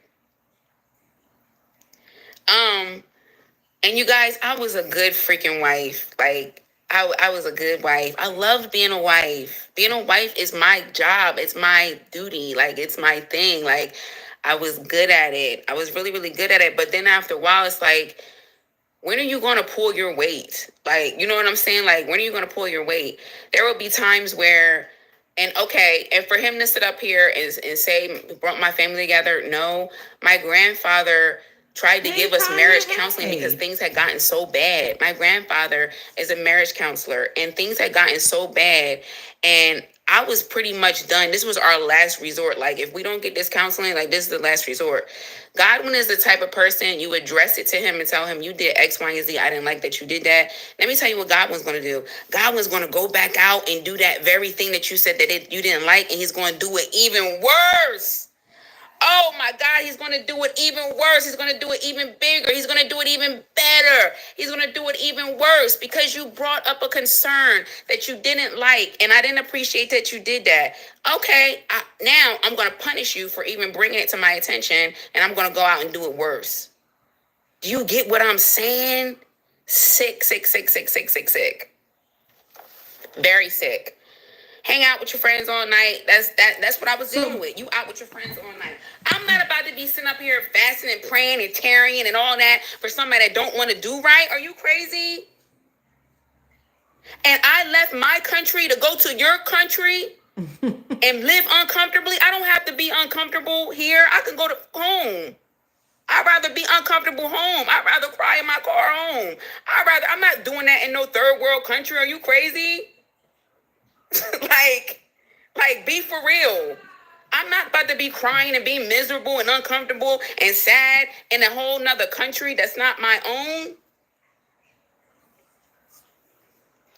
And you guys, I was a good freaking wife. Like, I was a good wife. I loved being a wife. Being a wife is my job. It's my duty. Like, it's my thing. Like, I was good at it. I was really, really good at it. But then after a while, it's like, when are you going to pull your weight? Like, you know what I'm saying? Like, when are you going to pull your weight? There will be times where, and for him to sit up here and say, brought my family together, no, my grandfather tried to give us marriage counseling because things had gotten so bad. My grandfather is a marriage counselor, and things had gotten so bad, and I was pretty much done. This was our last resort. Like, if we don't get this counseling, like, this is the last resort. Godwin is the type of person, you address it to him and tell him, you did X, Y, and Z. I didn't like that you did that. Let me tell you what Godwin's going to do. Godwin's going to go back out and do that very thing that you said that you didn't like, and he's going to do it even worse. Oh my God, he's going to do it even worse. He's going to do it even bigger. He's going to do it even better. He's going to do it even worse because you brought up a concern that you didn't like, and I didn't appreciate that you did that. Okay, now I'm going to punish you for even bringing it to my attention, and I'm going to go out and do it worse. Do you get what I'm saying? Sick, sick, sick, sick, sick, sick, sick. Very sick. Hang out with your friends all night. That's what I was dealing with. You out with your friends all night. I'm not about to be sitting up here fasting and praying and tarrying and all that for somebody that don't want to do right. Are you crazy? And I left my country to go to your country and live uncomfortably. I don't have to be uncomfortable here. I can go to home. I'd rather be uncomfortable home. I'd rather cry in my car home. I'm not doing that in no third world country. Are you crazy? like, be for real. I'm not about to be crying and being miserable and uncomfortable and sad in a whole nother country that's not my own.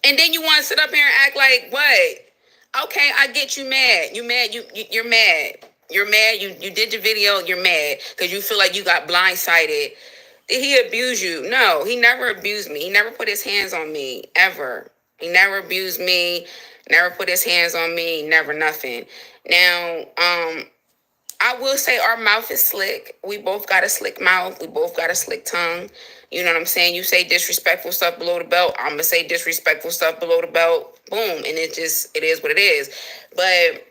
And then you want to sit up here and act like, what? Okay, I get you mad. You're mad. You're mad. You're mad. You did your video. You're mad because you feel like you got blindsided. Did he abuse you? No, he never abused me. He never put his hands on me, ever. He never abused me. Never put his hands on me, never nothing. Now, I will say our mouth is slick. We both got a slick mouth. We both got a slick tongue. You know what I'm saying? You say disrespectful stuff below the belt, I'm going to say disrespectful stuff below the belt. Boom. And it is what it is. But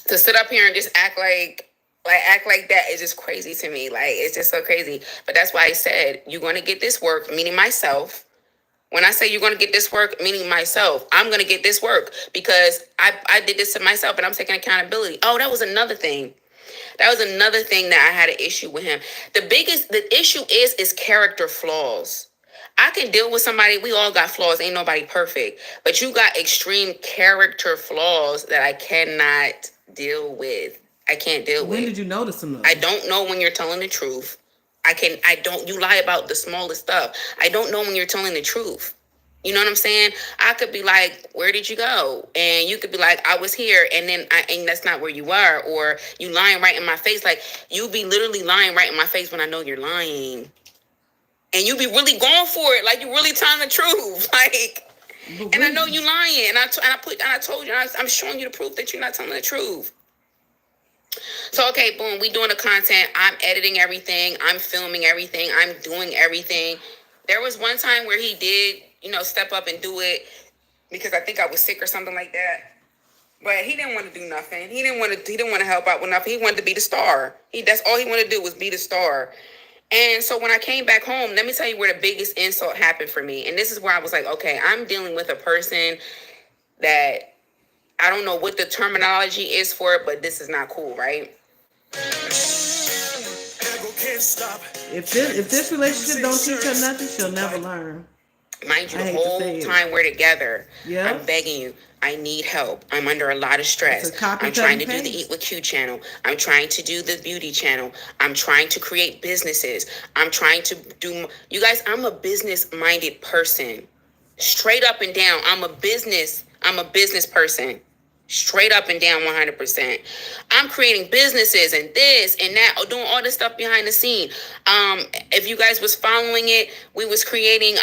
to sit up here and just act like that is just crazy to me. Like, it's just so crazy. But that's why I said, you're going to get this work, meaning myself. When I say you're going to get this work, meaning myself, I'm going to get this work because I did this to myself and I'm taking accountability. Oh, that was another thing. That was another thing that I had an issue with him. The issue is character flaws. I can deal with somebody. We all got flaws. Ain't nobody perfect. But you got extreme character flaws that I cannot deal with. I can't deal with. When did you notice them? I don't know when you're telling the truth. You lie about the smallest stuff. I don't know when you're telling the truth. You know what I'm saying? I could be like, where did you go? And you could be like, I was here. And then and that's not where you were. Or you lying right in my face. Like, you be literally lying right in my face when I know you're lying. And you be really going for it. Like, you really telling the truth. Like, and I know you lying. And I told you, I'm showing you the proof that you're not telling the truth. So, okay, boom, we doing the content. I'm editing everything. I'm filming everything. I'm doing everything. There was one time where he did, step up and do it because I think I was sick or something like that. But he didn't want to do nothing. He didn't want to help out with nothing. He wanted to be the star. That's all he wanted to do was be the star. And so when I came back home, let me tell you where the biggest insult happened for me. And this is where I was like, okay, I'm dealing with a person that I don't know what the terminology is for it, but this is not cool, right? If this relationship don't teach her nothing, she'll never learn. Mind you, the whole time we're together, yeah. I'm begging you, I need help. I'm under a lot of stress. I'm trying to do the Eat With Q channel. I'm trying to do the beauty channel. I'm trying to create businesses. I'm trying to do, you guys, I'm a business-minded person. Straight up and down, I'm a business person. Straight up and down 100%. I'm creating businesses and this and that, doing all this stuff behind the scene. If you guys was following it, we was creating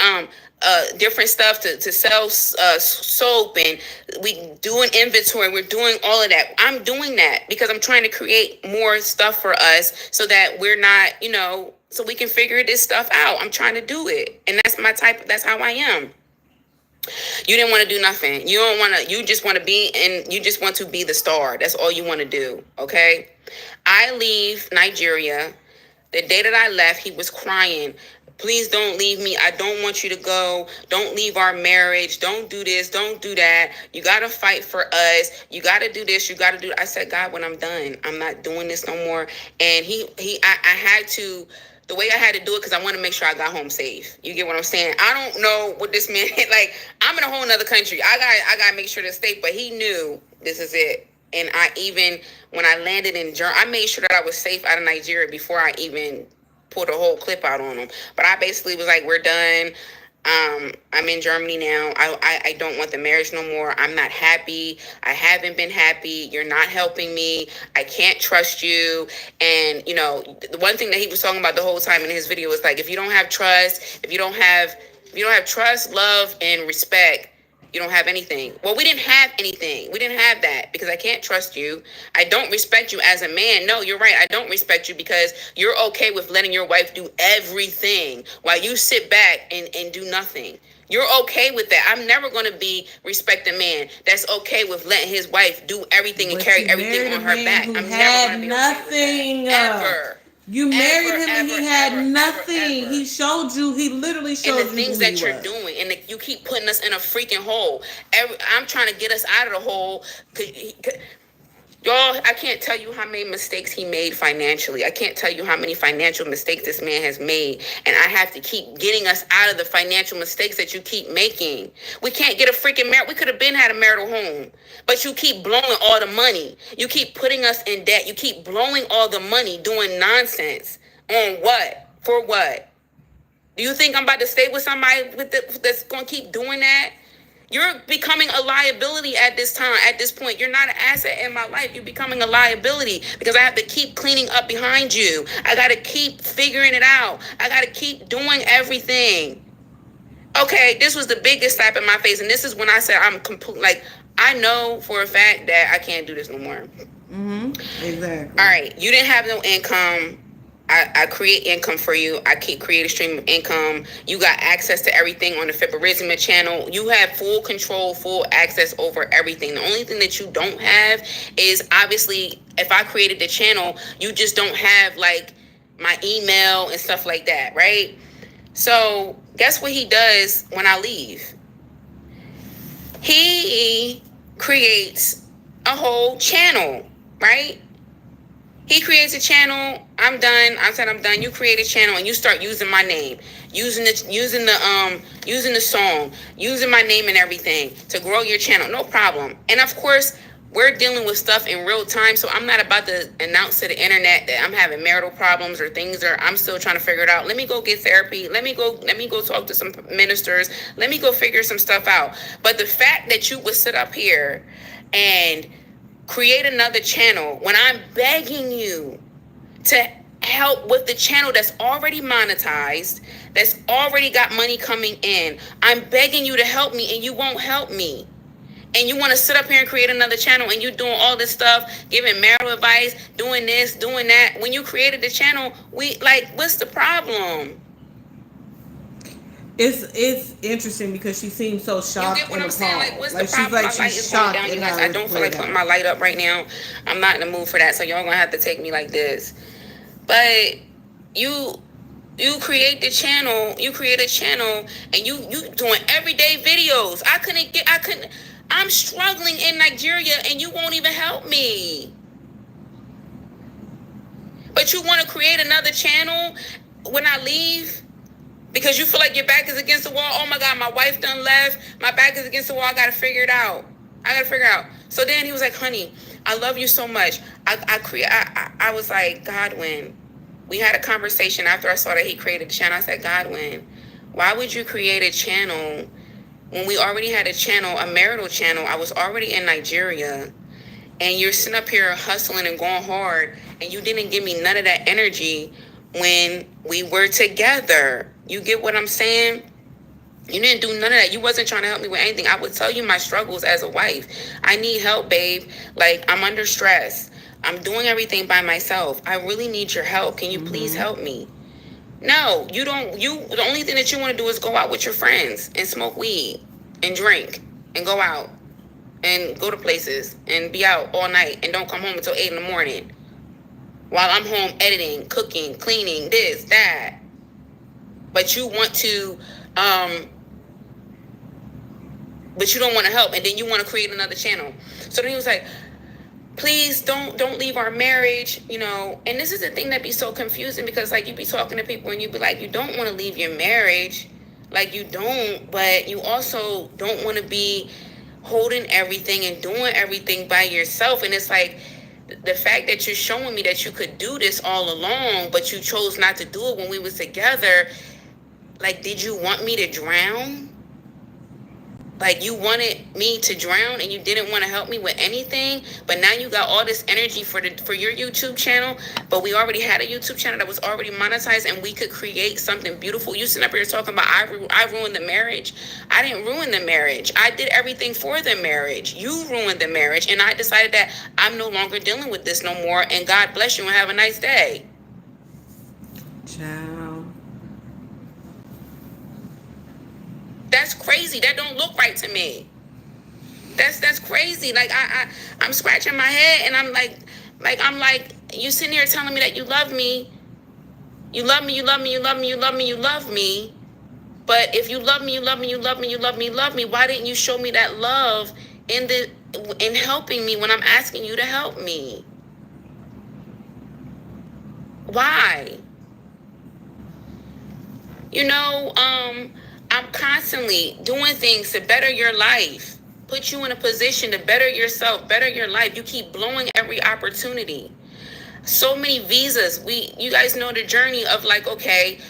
different stuff to sell soap, and we doing inventory. We're doing all of that. I'm doing that because I'm trying to create more stuff for us so that we're not, so we can figure this stuff out. I'm trying to do it. And that's how I am. You didn't want to do nothing. You just want to be the star. That's all you want to do. Okay. I leave Nigeria. The day that I left, he was crying. Please don't leave me. I don't want you to go. Don't leave our marriage. Don't do this. Don't do that. You got to fight for us. You got to do this. You got to do. I said, God, when I'm done, I'm not doing this no more. And I had to, the way I had to do it, because I want to make sure I got home safe. You get what I'm saying? I don't know what this man, like, I'm in a whole nother country. I got to make sure to stay, but he knew this is it. And when I landed in Germany, I made sure that I was safe out of Nigeria before I even pulled a whole clip out on him. But I basically was like, we're done. I'm in Germany now. I don't want the marriage no more. I'm not happy. I haven't been happy. You're not helping me. I can't trust you. And, you know, the one thing that he was talking about the whole time in his video was like, if you don't have trust, if you don't have trust, love, and respect, you don't have anything. Well, we didn't have anything. We didn't have that because I can't trust you. I don't respect you as a man. No, you're right. I don't respect you because you're okay with letting your wife do everything while you sit back and do nothing. You're okay with that. I'm never going to respect a man that's okay with letting his wife do everything and carry everything on her back. I'm never going to be okay with that. Ever. You married him and he had nothing. He showed you. He literally showed you. And the things that you're doing, and you keep putting us in a freaking hole. I'm trying to get us out of the hole. Y'all, I can't tell you how many mistakes he made financially. I can't tell you how many financial mistakes this man has made. And I have to keep getting us out of the financial mistakes that you keep making. We can't get a freaking marriage. We could have been had a marital home. But you keep blowing all the money. You keep putting us in debt. You keep blowing all the money doing nonsense. On what? For what? Do you think I'm about to stay with somebody that's going to keep doing that? You're becoming a liability at this time. At this point, you're not an asset in my life. You're becoming a liability because I have to keep cleaning up behind you. I got to keep figuring it out. I got to keep doing everything. Okay, this was the biggest slap in my face. And this is when I said I'm complete. Like, I know for a fact that I can't do this no more. Exactly. All right. You didn't have no income. I create income for you. I create a stream of income. You got access to everything on the Fibberism channel. You have full control, full access over everything. The only thing that you don't have is obviously if I created the channel, you just don't have like my email and stuff like that, right? So guess what he does when I leave? He creates a whole channel, right? He creates a channel. I'm done. I said I'm done. You create a channel and you start using my name, using the song, using my name and everything to grow your channel. No problem. And of course, we're dealing with stuff in real time, so I'm not about to announce to the internet that I'm having marital problems or things, or I'm still trying to figure it out. Let me go get therapy. Let me go talk to some ministers. Let me go figure some stuff out. But the fact that you would sit up here and create another channel when I'm begging you to help with the channel that's already monetized, that's already got money coming in. I'm begging you to help me and you won't help me. And you want to sit up here and create another channel and you're doing all this stuff, giving marital advice, doing this, doing that. When you created the channel, what's the problem? It's interesting because she seems so shocked. You get what and I'm saying? appalled. Like, what's like the problem? She's My like light she's is going shocked. down, you guys. I don't feel like putting my light up right now. I'm not in the mood for that, so y'all gonna have to take me like this. But you create the channel. You create a channel, and you doing everyday videos. I'm struggling in Nigeria, and you won't even help me. But you want to create another channel when I leave? Because you feel like your back is against the wall. Oh my God, my wife done left. My back is against the wall. I got to figure it out. So then he was like, honey, I love you so much. I was like, Godwin, we had a conversation after I saw that he created the channel. I said, Godwin, why would you create a channel when we already had a channel, a marital channel? I was already in Nigeria. And you're sitting up here hustling and going hard. And you didn't give me none of that energy when we were together. You get what I'm saying? You didn't do none of that. You wasn't trying to help me with anything. I would tell you my struggles as a wife. I need help, babe. Like, I'm under stress. I'm doing everything by myself. I really need your help. Can you please help me? No, you don't. The only thing that you want to do is go out with your friends and smoke weed and drink and go out and go to places and be out all night and don't come home until 8 in the morning. while I'm home editing, cooking, cleaning, this, that. But you want to, but you don't want to help, and then you want to create another channel. So then he was like, please don't leave our marriage, you know. And this is the thing that be so confusing, because like you be talking to people and you be like, you don't want to leave your marriage, like you don't, but you also don't want to be holding everything and doing everything by yourself. And it's like, the fact that you're showing me that you could do this all along, but you chose not to do it when we was together. Like, did you want me to drown? Like, you wanted me to drown and you didn't want to help me with anything, but now you got all this energy for your YouTube channel, but we already had a YouTube channel that was already monetized and we could create something beautiful. You sitting up here talking about I ruined the marriage. I didn't ruin the marriage. I did everything for the marriage. You ruined the marriage, and I decided that I'm no longer dealing with this no more, and God bless you and have a nice day. Ciao. That's crazy. That don't look right to me. That's crazy. Like I'm scratching my head and I'm like, you sitting here telling me that you love me. You love me, you love me, you love me, you love me, you love me. But if you love me, you love me, you love me, you love me, you love me, why didn't you show me that love in helping me when I'm asking you to help me? Why? You know, I'm constantly doing things to better your life, put you in a position to better yourself, better your life. You keep blowing every opportunity. So many visas. You guys know the journey of like, okay,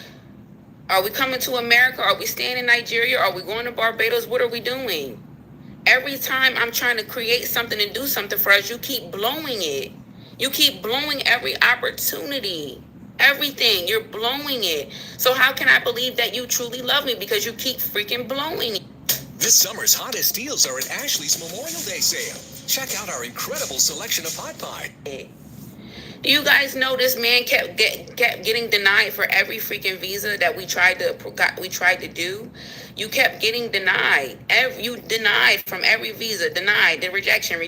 are we coming to America? Are we staying in Nigeria? Are we going to Barbados? What are we doing? Every time I'm trying to create something and do something for us, you keep blowing it. You keep blowing every opportunity. Everything, you're blowing it. So how can I believe that you truly love me? Because you keep freaking blowing it. This summer's hottest deals are at Ashley's Memorial Day sale. Check out our incredible selection of hot pie. You guys know this man kept getting denied for every freaking visa that we tried to do. You kept getting denied. You denied from every visa. Denied. The rejection.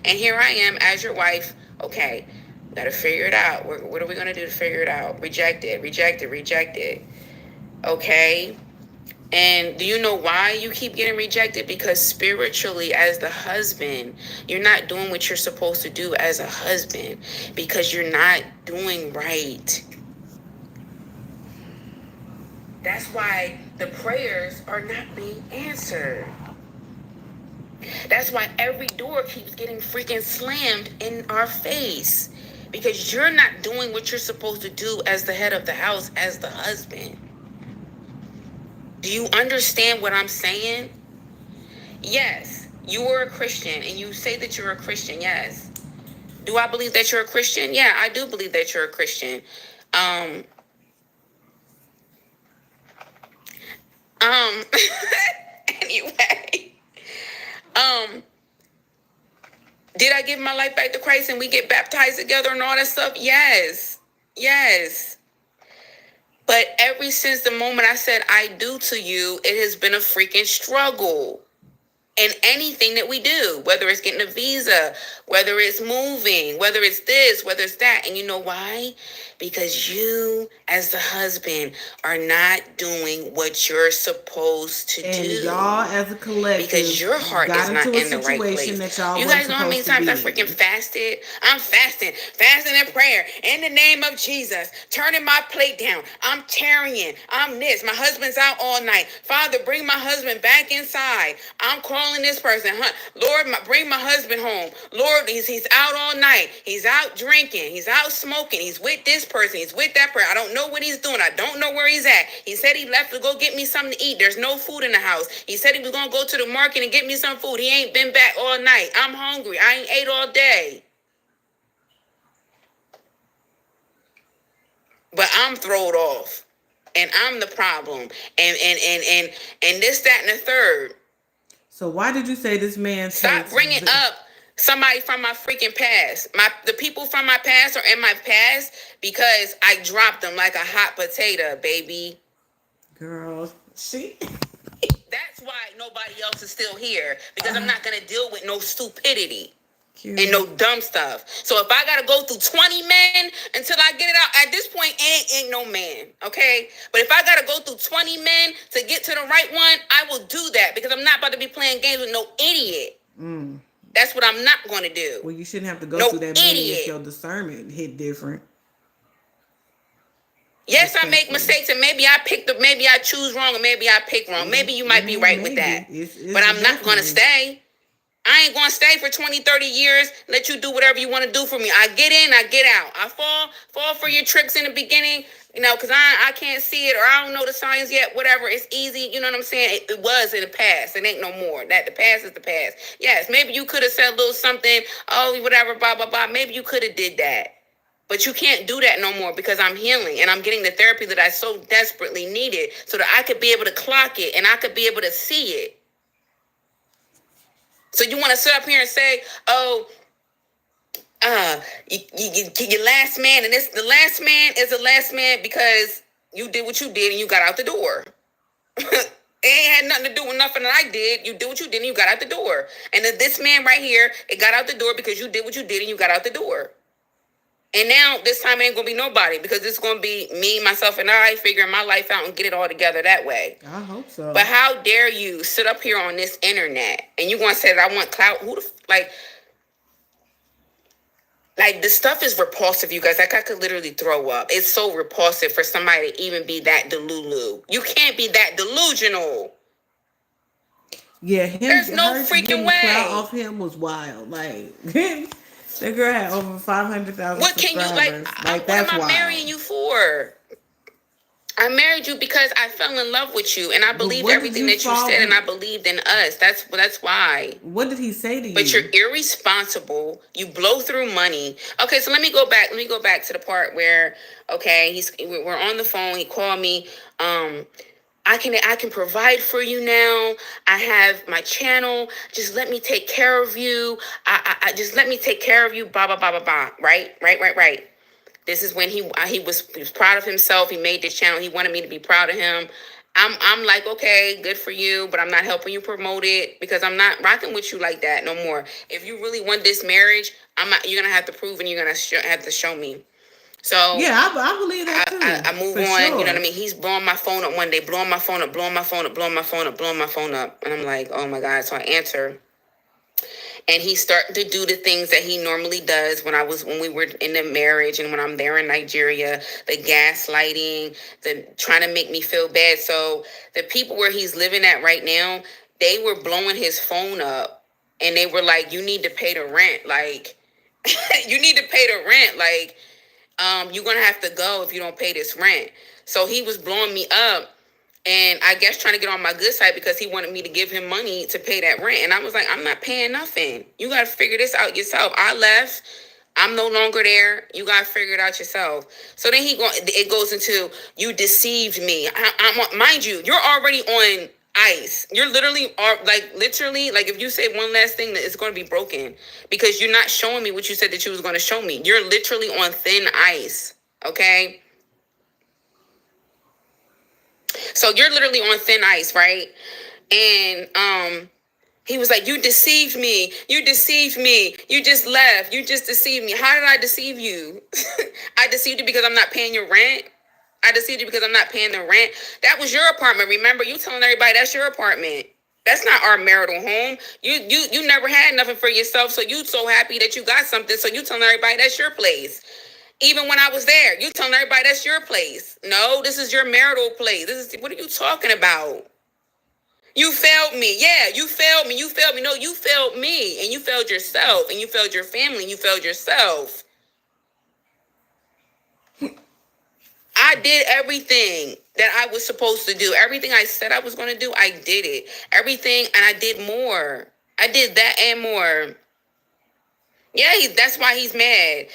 And here I am as your wife. Okay. Gotta figure it out. What are we gonna do to figure it out? Rejected. Okay. And do you know why you keep getting rejected? Because spiritually, as the husband, you're not doing what you're supposed to do as a husband, because you're not doing right. That's why the prayers are not being answered. That's why every door keeps getting freaking slammed in our face. Because you're not doing what you're supposed to do as the head of the house, as the husband. Do you understand what I'm saying? Yes, you are a Christian and you say that you're a Christian. Yes. Do I believe that you're a Christian? Yeah, I do believe that you're a Christian. Anyway, did I give my life back to Christ and we get baptized together and all that stuff? Yes. But ever since the moment I said I do to you, it has been a freaking struggle. And anything that we do, whether it's getting a visa, whether it's moving, whether it's this, whether it's that. And you know why? Because you, as the husband, are not doing what you're supposed to do. And y'all, as a collective, because your heart is not in the right place. You guys know how many times I freaking fasted? I'm fasting in prayer in the name of Jesus, turning my plate down. I'm tarrying. I'm this. My husband's out all night. Father, bring my husband back inside. I'm calling this person. Lord, bring my husband home. Lord, he's out all night. He's out drinking. He's out smoking. He's with this person. He's with that person. I don't know what he's doing. I don't know where he's at. He said he left to go get me something to eat. There's no food in the house. He said he was going to go to the market and get me some food. He ain't been back all night. I'm hungry. I ain't ate all day. But I'm thrown off. And I'm the problem. And this, that, and the third. So why did you say this man? Stop bringing up somebody from my freaking past. The people from my past are in my past because I dropped them like a hot potato, baby. Girl, see? That's why nobody else is still here, because I'm not going to deal with no stupidity. Cute. And no dumb stuff. So if I gotta go through 20 men until I get it out, at this point, ain't no man, okay? But if I gotta go through 20 men to get to the right one, I will do that because I'm not about to be playing games with no idiot. That's what I'm not gonna do. Well, you shouldn't have to go through that many if your discernment hit different. Yes, I make mistakes, and maybe I choose wrong, or maybe I pick wrong. Maybe you might be right with that. But I'm not gonna stay. I ain't going to stay for 20, 30 years, let you do whatever you want to do for me. I get in, I get out. I fall for your tricks in the beginning, because I can't see it or I don't know the signs yet, whatever. It's easy, you know what I'm saying? It was in the past. It ain't no more. The past is the past. Yes, maybe you could have said a little something, whatever, blah, blah, blah. Maybe you could have did that. But you can't do that no more because I'm healing and I'm getting the therapy that I so desperately needed so that I could be able to clock it and I could be able to see it. So you want to sit up here and say, your last man, and the last man is the last man because you did what you did and you got out the door. It ain't had nothing to do with nothing that I did. You did what you did and you got out the door. And then this man right here, it got out the door because you did what you did and you got out the door. And now this time ain't going to be nobody because it's going to be me, myself, and I figuring my life out and get it all together that way. I hope so. But how dare you sit up here on this internet and you going to say that I want clout? Like the stuff is repulsive, you guys. Like I could literally throw up. It's so repulsive for somebody to even be that delulu. You can't be that delusional. Yeah, there's no freaking way. Clout off him was wild. Like that girl had over 500,000 What can you like? What am I marrying you for? I married you because I fell in love with you, and I believed everything that you said, and I believed in us. That's why. What did he say to you? But you're irresponsible. You blow through money. Okay, so let me go back. Let me go back to the part where we're on the phone. He called me. I can provide for you now. I have my channel. Just let me take care of you. I just let me take care of you. Blah blah blah blah blah. Right. This is when he was proud of himself. He made this channel. He wanted me to be proud of him. I'm like, okay, good for you, but I'm not helping you promote it because I'm not rocking with you like that no more. If you really want this marriage, you're gonna have to prove and you're gonna have to show me. So yeah, I believe that too. I move on. Sure. You know what I mean? He's blowing my phone up one day, blowing my phone up. And I'm like, oh my God. So I answer. And he's starting to do the things that he normally does when we were in the marriage and when I'm there in Nigeria, the gaslighting, the trying to make me feel bad. So the people where he's living at right now, they were blowing his phone up and they were like, you need to pay the rent. Like, you need to pay the rent. Like, you're going to have to go if you don't pay this rent. So he was blowing me up and I guess trying to get on my good side because he wanted me to give him money to pay that rent. And I was like, I'm not paying nothing. You got to figure this out yourself. I left. I'm no longer there. You got to figure it out yourself. So then it goes into, you deceived me. Mind you, you're already on ice. You're literally like if you say one last thing, that it's going to be broken because you're not showing me what you said that you was going to show me. You're literally on thin ice. Okay. So you're literally on thin ice, right? And he was like, you deceived me. You deceived me. You just left. You just deceived me. How did I deceive you? I deceived you because I'm not paying your rent. I deceived you because I'm not paying the rent. That was your apartment. Remember, you telling everybody that's your apartment. That's not our marital home. You never had nothing for yourself, so you so happy that you got something, so you telling everybody that's your place. Even when I was there, you telling everybody that's your place. No, this is your marital place. What are you talking about? You failed me. Yeah, you failed me. You failed me. No, you failed me. And you failed yourself. And you failed your family. And you failed yourself. I did everything that I was supposed to do. Everything I said I was going to do, I did it. Everything, and I did more. I did that and more. Yeah, that's why he's mad.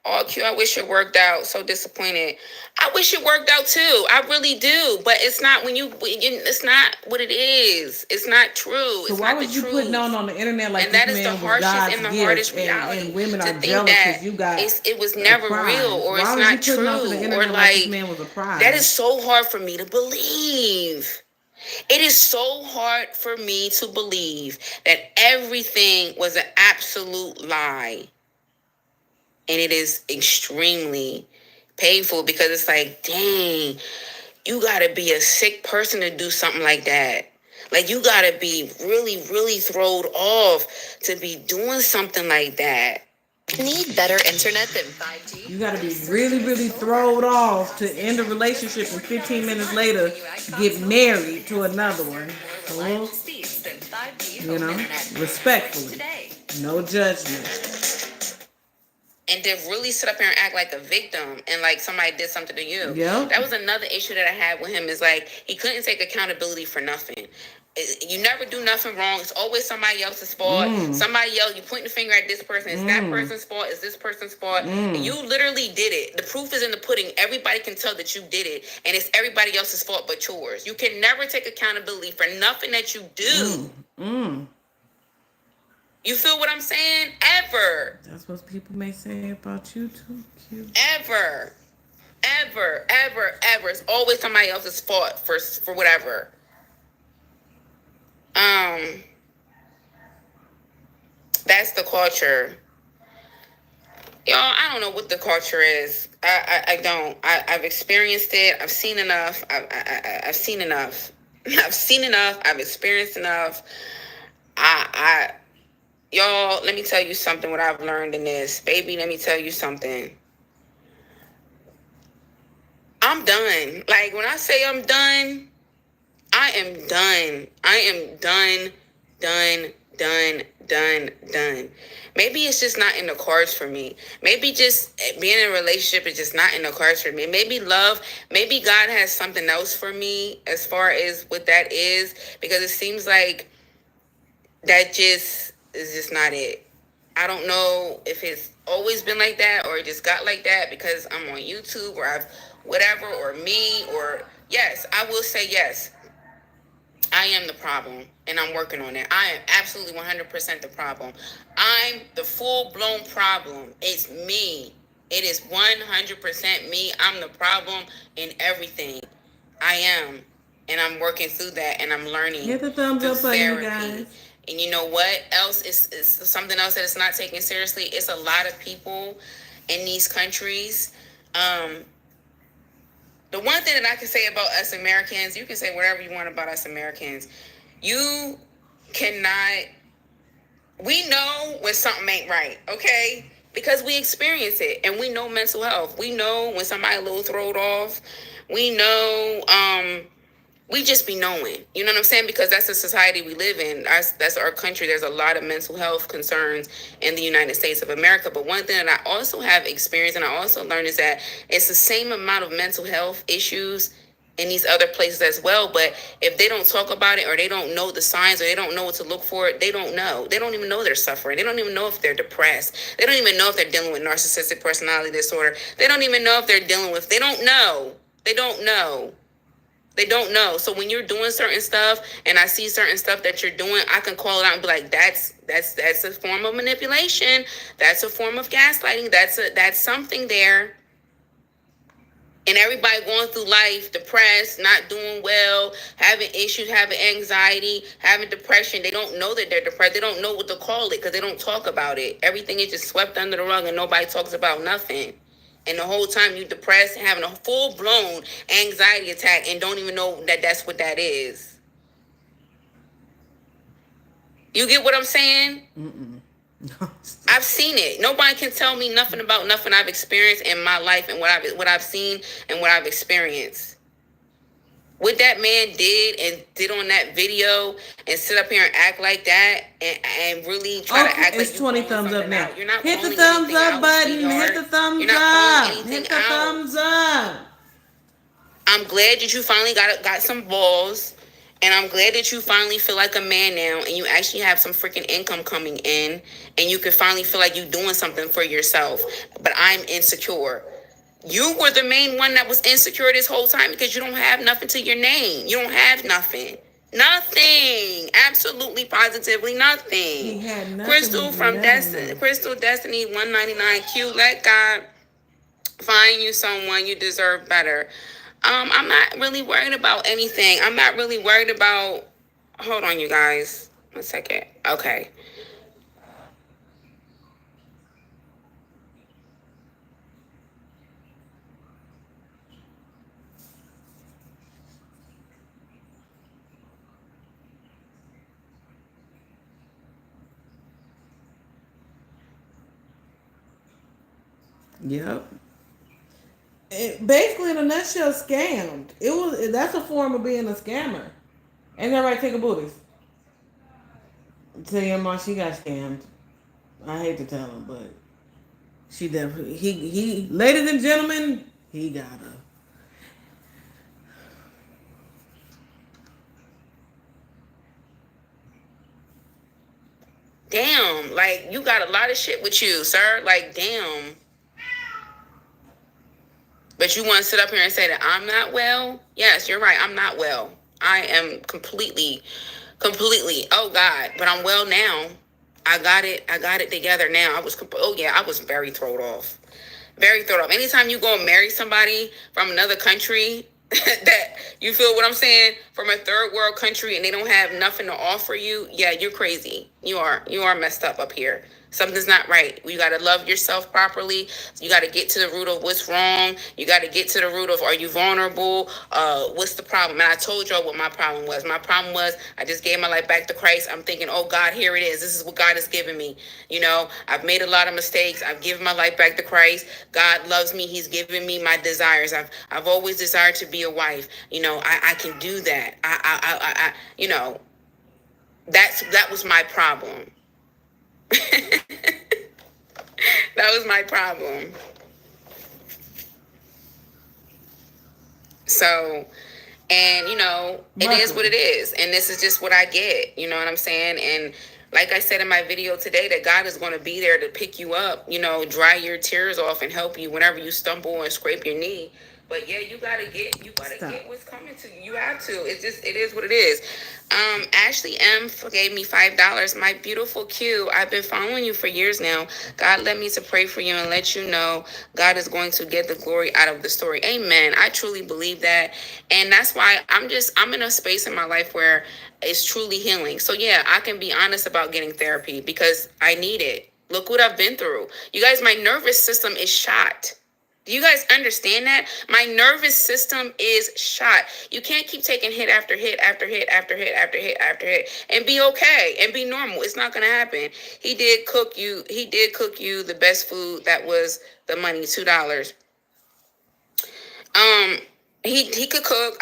Oh, Q, I wish it worked out. So disappointed. I wish it worked out too. I really do. But it's not it's not what it is. It's not true. So it's why not was the you truth. putting on the internet like and that this is man the was harshest God's and the gift hardest reality. and women to are think jealous that because you got it was never real or it's not true. Or like this man was a prize? That is so hard for me to believe. It is so hard for me to believe that everything was an absolute lie. And it is extremely painful because it's like, dang, you gotta be a sick person to do something like that. Like, you gotta be really, really thrown off to be doing something like that. Need better internet than 5G? You gotta be really, really thrown off to end a relationship and 15 minutes later get married to another one. Hello? You know, respectfully. No judgment. And to really sit up here and act like a victim and like somebody did something to you. Yeah. That was another issue that I had with him, is like he couldn't take accountability for nothing. You never do nothing wrong. It's always somebody else's fault. Somebody else, you point the finger at this person. It's that person's fault. It's this person's fault. And you literally did it. The proof is in the pudding. Everybody can tell that you did it. And it's everybody else's fault but yours. You can never take accountability for nothing that you do. You feel what I'm saying? Ever. That's what people may say about you too. Cute. Ever. It's always somebody else's fault for whatever. That's the culture. Y'all, I don't know what the culture is. I don't. I've experienced it. I've seen enough. I've seen enough. I've seen enough. I've experienced enough. Y'all, let me tell you something, what I've learned in this. Baby, let me tell you something. I'm done. Like, when I say I'm done, I am done. I am done. Maybe it's just not in the cards for me. Maybe just being in a relationship is just not in the cards for me. Maybe love, maybe God has something else for me as far as what that is, because it seems like that just is just not it. I don't know if it's always been like that or it just got like that because I'm on YouTube or I've whatever, or me, or yes, I will say yes. I am the problem, and I'm working on it. I am absolutely 100% the problem. I'm the full-blown problem. It's me. It is 100% me. I'm the problem in everything. I am, and I'm working through that, and I'm learning. Hit the thumbs up button, you therapy. guys. And you know what else is something else that is not taken seriously? It's a lot of people in these countries. The one thing that I can say about us Americans, you can say whatever you want about us Americans. You cannot, we know when something ain't right, okay? Because we experience it, and we know mental health. We know when somebody a little thrown off. We know, we just be knowing, you know what I'm saying? Because that's the society we live in. That's our country. There's a lot of mental health concerns in the United States of America. But one thing that I also have experienced and I also learned is that it's the same amount of mental health issues in these other places as well. But if they don't talk about it, or they don't know the signs, or they don't know what to look for, they don't know. They don't even know they're suffering. They don't even know if they're depressed. They don't even know if they're dealing with narcissistic personality disorder. They don't even know if they're dealing with, they don't know. They don't know. They don't know. So when you're doing certain stuff and I see certain stuff that you're doing, I can call it out and be like, that's a form of manipulation. That's a form of gaslighting. That's something there. And everybody going through life depressed, not doing well, having issues, having anxiety, having depression. They don't know that they're depressed. They don't know what to call it because they don't talk about it. Everything is just swept under the rug and nobody talks about nothing. And the whole time you depressed, having a full-blown anxiety attack and don't even know that that's what that is. You get what I'm saying? I've seen it. Nobody can tell me nothing about nothing I've experienced in my life and what I've seen and what I've experienced. What that man did on that video and sit up here and act like that and really try to act like it's 20 thumbs up now. You're not hit the calling thumbs anything up out, button. sweetheart. Hit the thumbs You're not calling up. anything Hit the out. thumbs up. I'm glad that you finally got some balls, and I'm glad that you finally feel like a man now, and you actually have some freaking income coming in, and you can finally feel like you're doing something for yourself. But I'm insecure. You were the main one that was insecure this whole time because you don't have nothing to your name. You don't have nothing. Nothing. Absolutely, positively nothing. He had nothing. Crystal from Destiny. Crystal Destiny 199Q. Let God find you someone. You deserve better. I'm not really worried about anything. I'm not really worried about. Hold on, you guys. 1 second. Okay. Yep. Basically, in a nutshell, scammed. That's a form of being a scammer. Ain't that right? Take a booties. Tell your mom she got scammed. I hate to tell him, but she definitely he. Ladies and gentlemen, he got her. Damn, like you got a lot of shit with you, sir. Like, damn. But you want to sit up here and say that I'm not well? Yes, you're right. I'm not well. I am completely. Oh God, but I'm well now. I got it together now. I was very thrown off. Very thrown off. Anytime you go and marry somebody from another country, that you feel what I'm saying, from a third world country, and they don't have nothing to offer you, yeah, you're crazy. You are messed up here. Something's not right. You got to love yourself properly. You got to get to the root of what's wrong. You got to get to the root of, are you vulnerable? What's the problem? And I told y'all what my problem was. My problem was I just gave my life back to Christ. I'm thinking, oh God, here it is. This is what God has given me. You know, I've made a lot of mistakes. I've given my life back to Christ. God loves me. He's given me my desires. I've always desired to be a wife. You know, I can do that. I you know, that was my problem. That was my problem. So, and you know, it is what it is. And this is just what I get. You know what I'm saying? And like I said in my video today, that God is going to be there to pick you up, you know, dry your tears off and help you whenever you stumble and scrape your knee. But yeah, you gotta get what's coming to you. You have to. It is what it is. Ashley M gave me $5. My beautiful Q, I've been following you for years now. God led me to pray for you and let you know God is going to get the glory out of the story. Amen. I truly believe that. And that's why I'm in a space in my life where it's truly healing. So yeah, I can be honest about getting therapy because I need it. Look what I've been through. You guys, my nervous system is shot. Do you guys understand that? My nervous system is shot. You can't keep taking hit after hit after hit after hit after hit after hit and be okay and be normal. It's not going to happen. He did cook you the best food that was the money, $2. He could cook.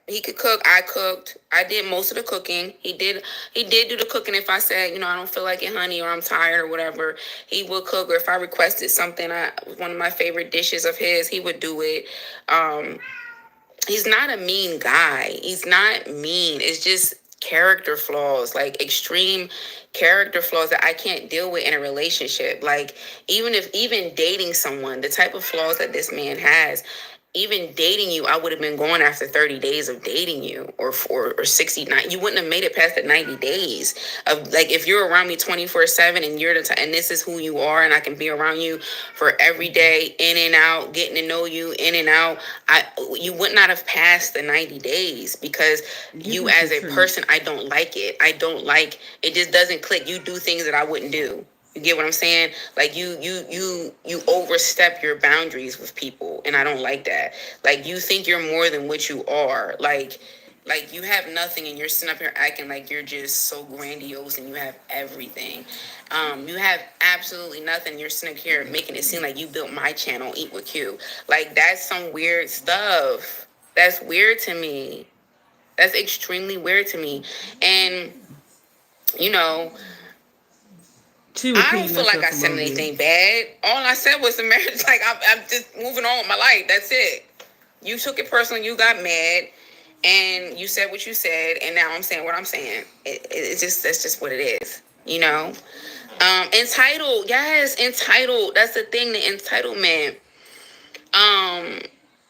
He could cook. I cooked. I did most of the cooking. He did do the cooking. If I said, you know, I don't feel like it, honey, or I'm tired or whatever, he would cook. Or if I requested something, one of my favorite dishes of his, he would do it. He's not a mean guy. He's not mean. It's just character flaws, like extreme character flaws that I can't deal with in a relationship. Like even dating someone, the type of flaws that this man has, even dating you, I would have been going after 30 days of dating you or 69. You wouldn't have made it past the 90 days of, like, if you're around me 24/7 and you're and this is who you are, and I can be around you for every day, in and out, getting to know you in and out. You would not have passed the 90 days because you as a person, I don't like it. I don't like it. Just doesn't click. You do things that I wouldn't do. You get what I'm saying? Like you overstep your boundaries with people, and I don't like that. Like you think you're more than what you are. Like you have nothing, and you're sitting up here acting like you're just so grandiose and you have everything. You have absolutely nothing. You're sitting up here making it seem like you built my channel, Eat with Q. Like that's some weird stuff. That's weird to me. That's extremely weird to me. And you know, I don't feel like I said anything bad. All I said was the marriage. Like I'm just moving on with my life. That's it. You took it personally. You got mad, and you said what you said, and now I'm saying what I'm saying. It's just that's just what it is. You know. Entitled. Yes, entitled. That's the thing. The entitlement.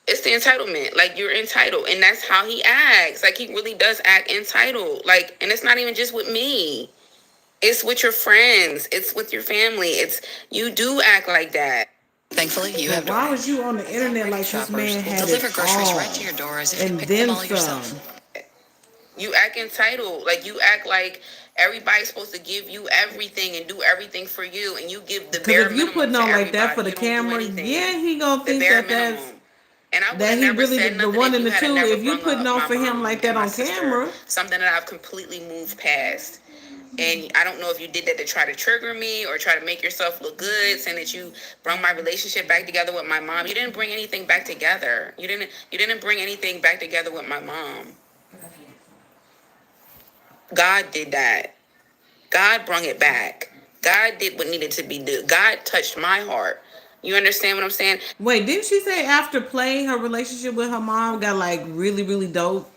It's the entitlement. Like you're entitled, and that's how he acts. Like he really does act entitled. Like, and it's not even just with me. It's with your friends. It's with your family. You do act like that. Thankfully, you But have why DoorDash. was you on the internet like this man Shoppers will had deliver it groceries all right to your door as if you and pick them then all some? yourself. You act entitled. Like, you act like everybody's supposed to give you everything and do everything for you, and you give the Because bare if you minimum putting to on like everybody. that for the You don't do camera, anything. yeah, he gonna The think bare that minimum. that's And I would that have he never really said the nothing one if and you the had two. never If you brung putting up on my for him mom like that and my on sister. camera, Something that I've completely moved past. And I don't know if you did that to try to trigger me or try to make yourself look good, saying that you brought my relationship back together with my mom. You didn't bring anything back together. You didn't bring anything back together with my mom. God did that. God brought it back. God did what needed to be done. God touched my heart. You understand what I'm saying? wait, didn't she say after playing her relationship with her mom got like really really dope?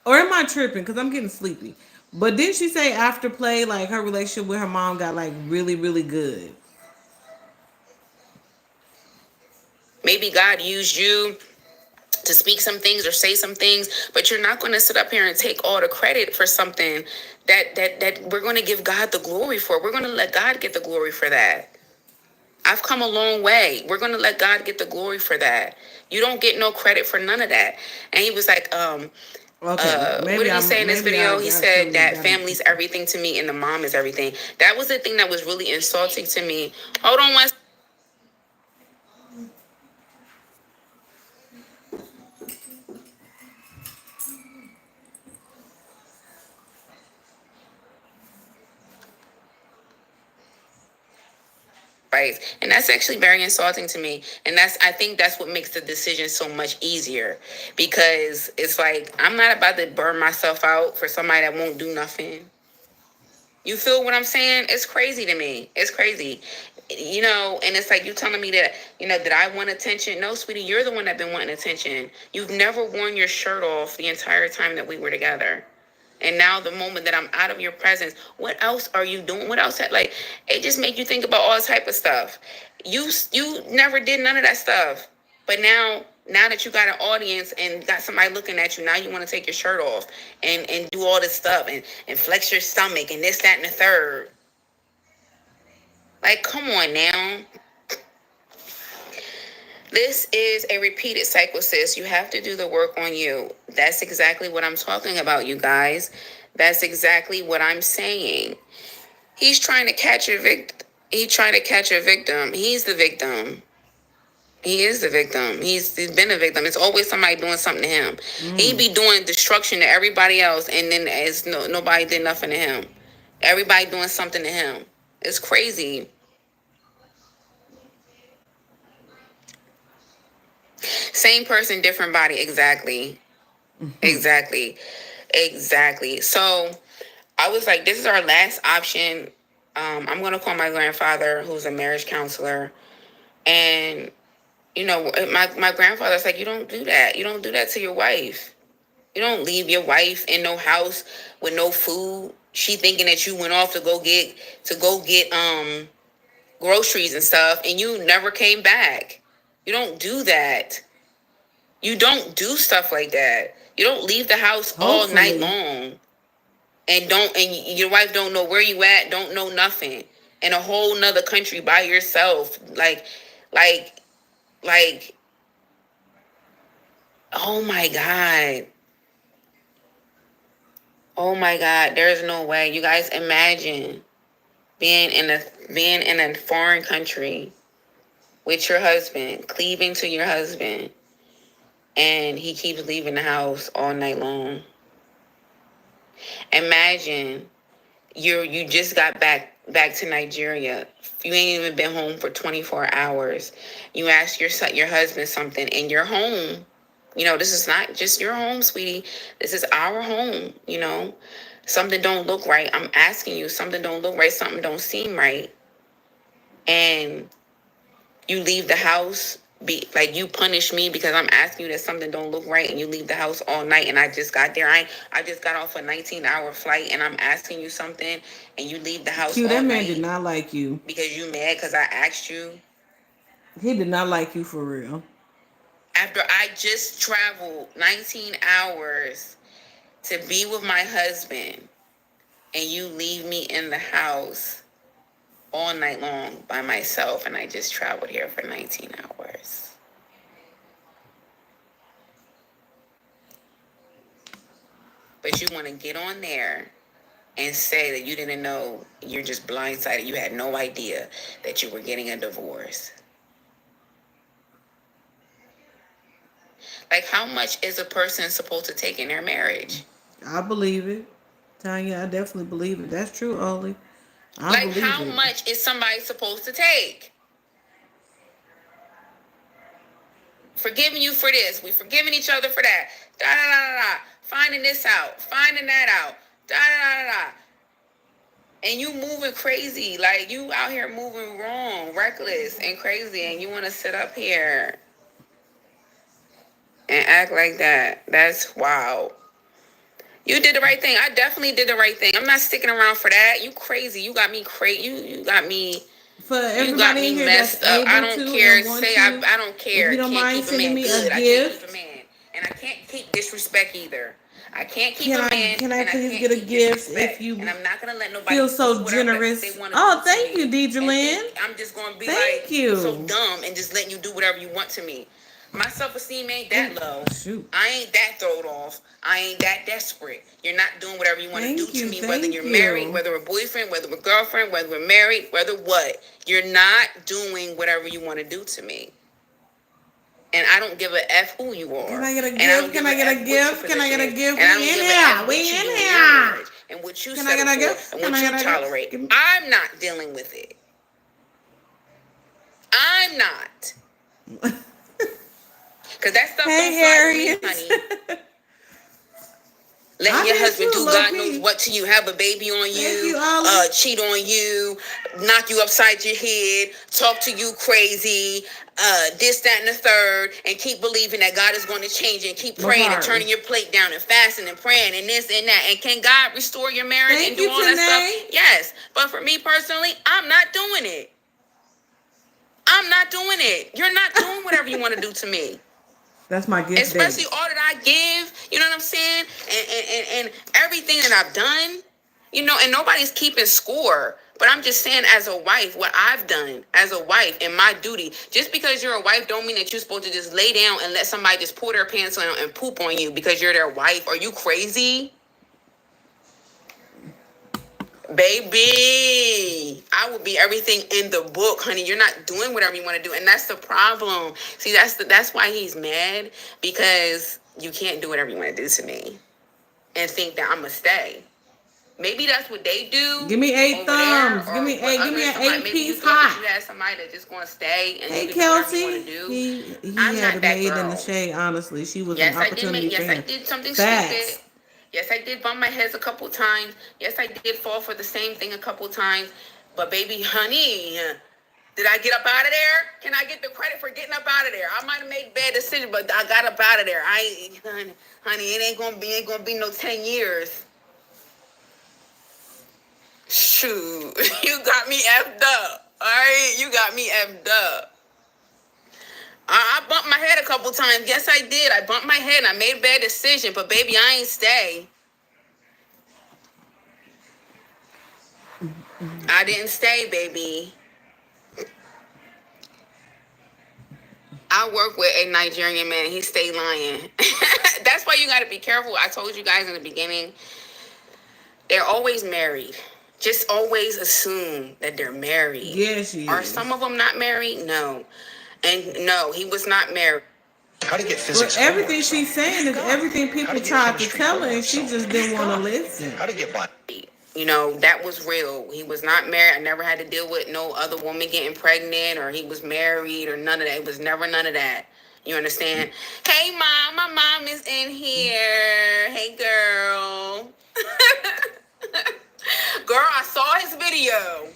Or am I tripping? Because I'm getting sleepy. But didn't she say after play like her relationship with her mom got like really really good? Maybe God used you to speak some things or say some things, but you're not going to sit up here and take all the credit for something that we're going to give God the glory for. We're going to let God get the glory for that. I've come a long way. We're going to let God get the glory for that. You don't get no credit for none of that. And he was like, Okay, what did he say in this video? He said that family's everything to me and the mom is everything. That was the thing that was really insulting to me. Hold on one. Right. And that's actually very insulting to me. And I think that's what makes the decision so much easier, because it's like, I'm not about to burn myself out for somebody that won't do nothing. You feel what I'm saying? It's crazy to me. It's crazy. And it's like you telling me that, that I want attention. No, sweetie, you're the one that been wanting attention. You've never worn your shirt off the entire time that we were together. And now the moment that I'm out of your presence, what else are you doing? What else? Like, it just make you think about all type of stuff. You never did none of that stuff. But now that you got an audience and got somebody looking at you, now you want to take your shirt off and do all this stuff and flex your stomach and this, that, and the third. Like, come on now. This is a repeated cycle, sis. You have to do the work on you. That's exactly what I'm talking about, you guys. That's exactly what I'm saying. He's trying to catch a victim. He's trying to catch a victim. He's the victim. He is the victim. He's been a victim. It's always somebody doing something to him. He be doing destruction to everybody else, and then nobody did nothing to him. Everybody doing something to him. It's crazy. Same person, different body. Exactly. Exactly. So I was like, this is our last option. I'm going to call my grandfather, who's a marriage counselor. And, my grandfather's like, you don't do that. You don't do that to your wife. You don't leave your wife in no house with no food. She thinking that you went off to go get groceries and stuff, and you never came back. You don't do that. You don't do stuff like that. You don't leave the house all night long and your wife don't know where you at, don't know nothing, in a whole nother country by yourself. Like, oh my God. Oh my God. There's no way. You guys imagine being in a foreign country with your husband, cleaving to your husband, and he keeps leaving the house all night long. Imagine you just got back to Nigeria. You ain't even been home for 24 hours. You ask your husband something, and you're home. This is not just your home, sweetie. This is our home. Something don't look right. I'm asking you, something don't look right. Something don't seem right. And you leave the house. You punish me because I'm asking you that something don't look right, and you leave the house all night, and I just got there. I just got off a 19-hour flight, and I'm asking you something, and you leave the house all night. That man did not like you. Because you mad because I asked you? He did not like you for real. After I just traveled 19 hours to be with my husband, and you leave me in the house all night long by myself, and I just traveled here for 19 hours. But you want to get on there and say that you didn't know, you're just blindsided, you had no idea that you were getting a divorce. Like, how much is a person supposed to take in their marriage? I believe it. Tanya, I definitely believe it. That's true, Ollie. Like, how much is somebody supposed to take? Forgiving you for this. We forgiving each other for that. Da da da da da. Finding this out. Finding that out. Da da da da da. And you moving crazy. Like, you out here moving wrong, reckless, and crazy. And you want to sit up here and act like that. That's wow. You did the right thing. I definitely did the right thing. I'm not sticking around for that. You crazy. You got me crazy. You got me. For everybody you got me here messed that's up. I don't care. Say to, I don't care. If you don't mind sending me a gift. I can't keep a man. And I can't keep disrespect either. I can't keep a man. Can I please get a gift if you and I'm not gonna let nobody feel so generous? Oh, thank you, Deidre Lynn. I'm just gonna be thank like you. So dumb and just letting you do whatever you want to me. My self-esteem ain't that low. Shoot. I ain't that throwed off. I ain't that desperate. You're not doing whatever you want to do to me, whether you're married, whether a boyfriend, whether a girlfriend, whether we're married, whether what. You're not doing whatever you want to do to me. And I don't give a F who you are. Can I get a gift? Can I get a gift? Can I get a gift? We in here. We in here. And what you settle for and what you tolerate. I'm not dealing with it. I'm not. Because that stuff don't fly with me, honey. Letting your husband do God knows what to you, have a baby on you, cheat on you, knock you upside your head, talk to you crazy, this, that, and the third, and keep believing that God is going to change and keep praying and turning your plate down and fasting and praying and this and that. And can God restore your marriage and do all that stuff? Yes. But for me personally, I'm not doing it. I'm not doing it. You're not doing whatever you want to do to me. That's my gift. Especially all that I give, you know what I'm saying? And everything that I've done, you know, and nobody's keeping score. But I'm just saying, as a wife, what I've done as a wife and my duty, just because you're a wife don't mean that you're supposed to just lay down and let somebody just pull their pants on and poop on you because you're their wife. Are you crazy? Baby, I will be everything in the book, honey. You're not doing whatever you want to do. And that's the problem. See, that's why he's mad, because you can't do whatever you want to do to me and think that I'm going to stay. Maybe that's what they do. Give me 8 thumbs. Give me an 8-piece hot. You have somebody that's just going to stay and hey, do Kelsey. whatever you want to do. He had a maid in the shade, honestly. She was an opportunity for him. Yes, I did something stupid. Yes, I did bump my heads a couple times. Yes, I did fall for the same thing a couple times. But baby, honey, did I get up out of there? Can I get the credit for getting up out of there? I might have made bad decisions, but I got up out of there. Honey, it ain't gonna be no 10 years. Shoot, you got me effed up. All right, you got me effed up. I bumped my head a couple times. Yes, I did. I bumped my head and I made a bad decision. But, baby, I ain't stay. I didn't stay, baby. I work with a Nigerian man. He stayed lying. That's why you got to be careful. I told you guys in the beginning, they're always married. Just always assume that they're married. Yes, she is. Are some of them not married? No. And no, he was not married. How to get physics? Well, everything she's saying is everything people tried to tell her, and she just didn't want to listen. How to get by? You know, that was real. He was not married. I never had to deal with no other woman getting pregnant, or he was married, or none of that. It was never none of that. You understand? Hey, Mom, my mom is in here. Hey, girl. Girl, I saw his video.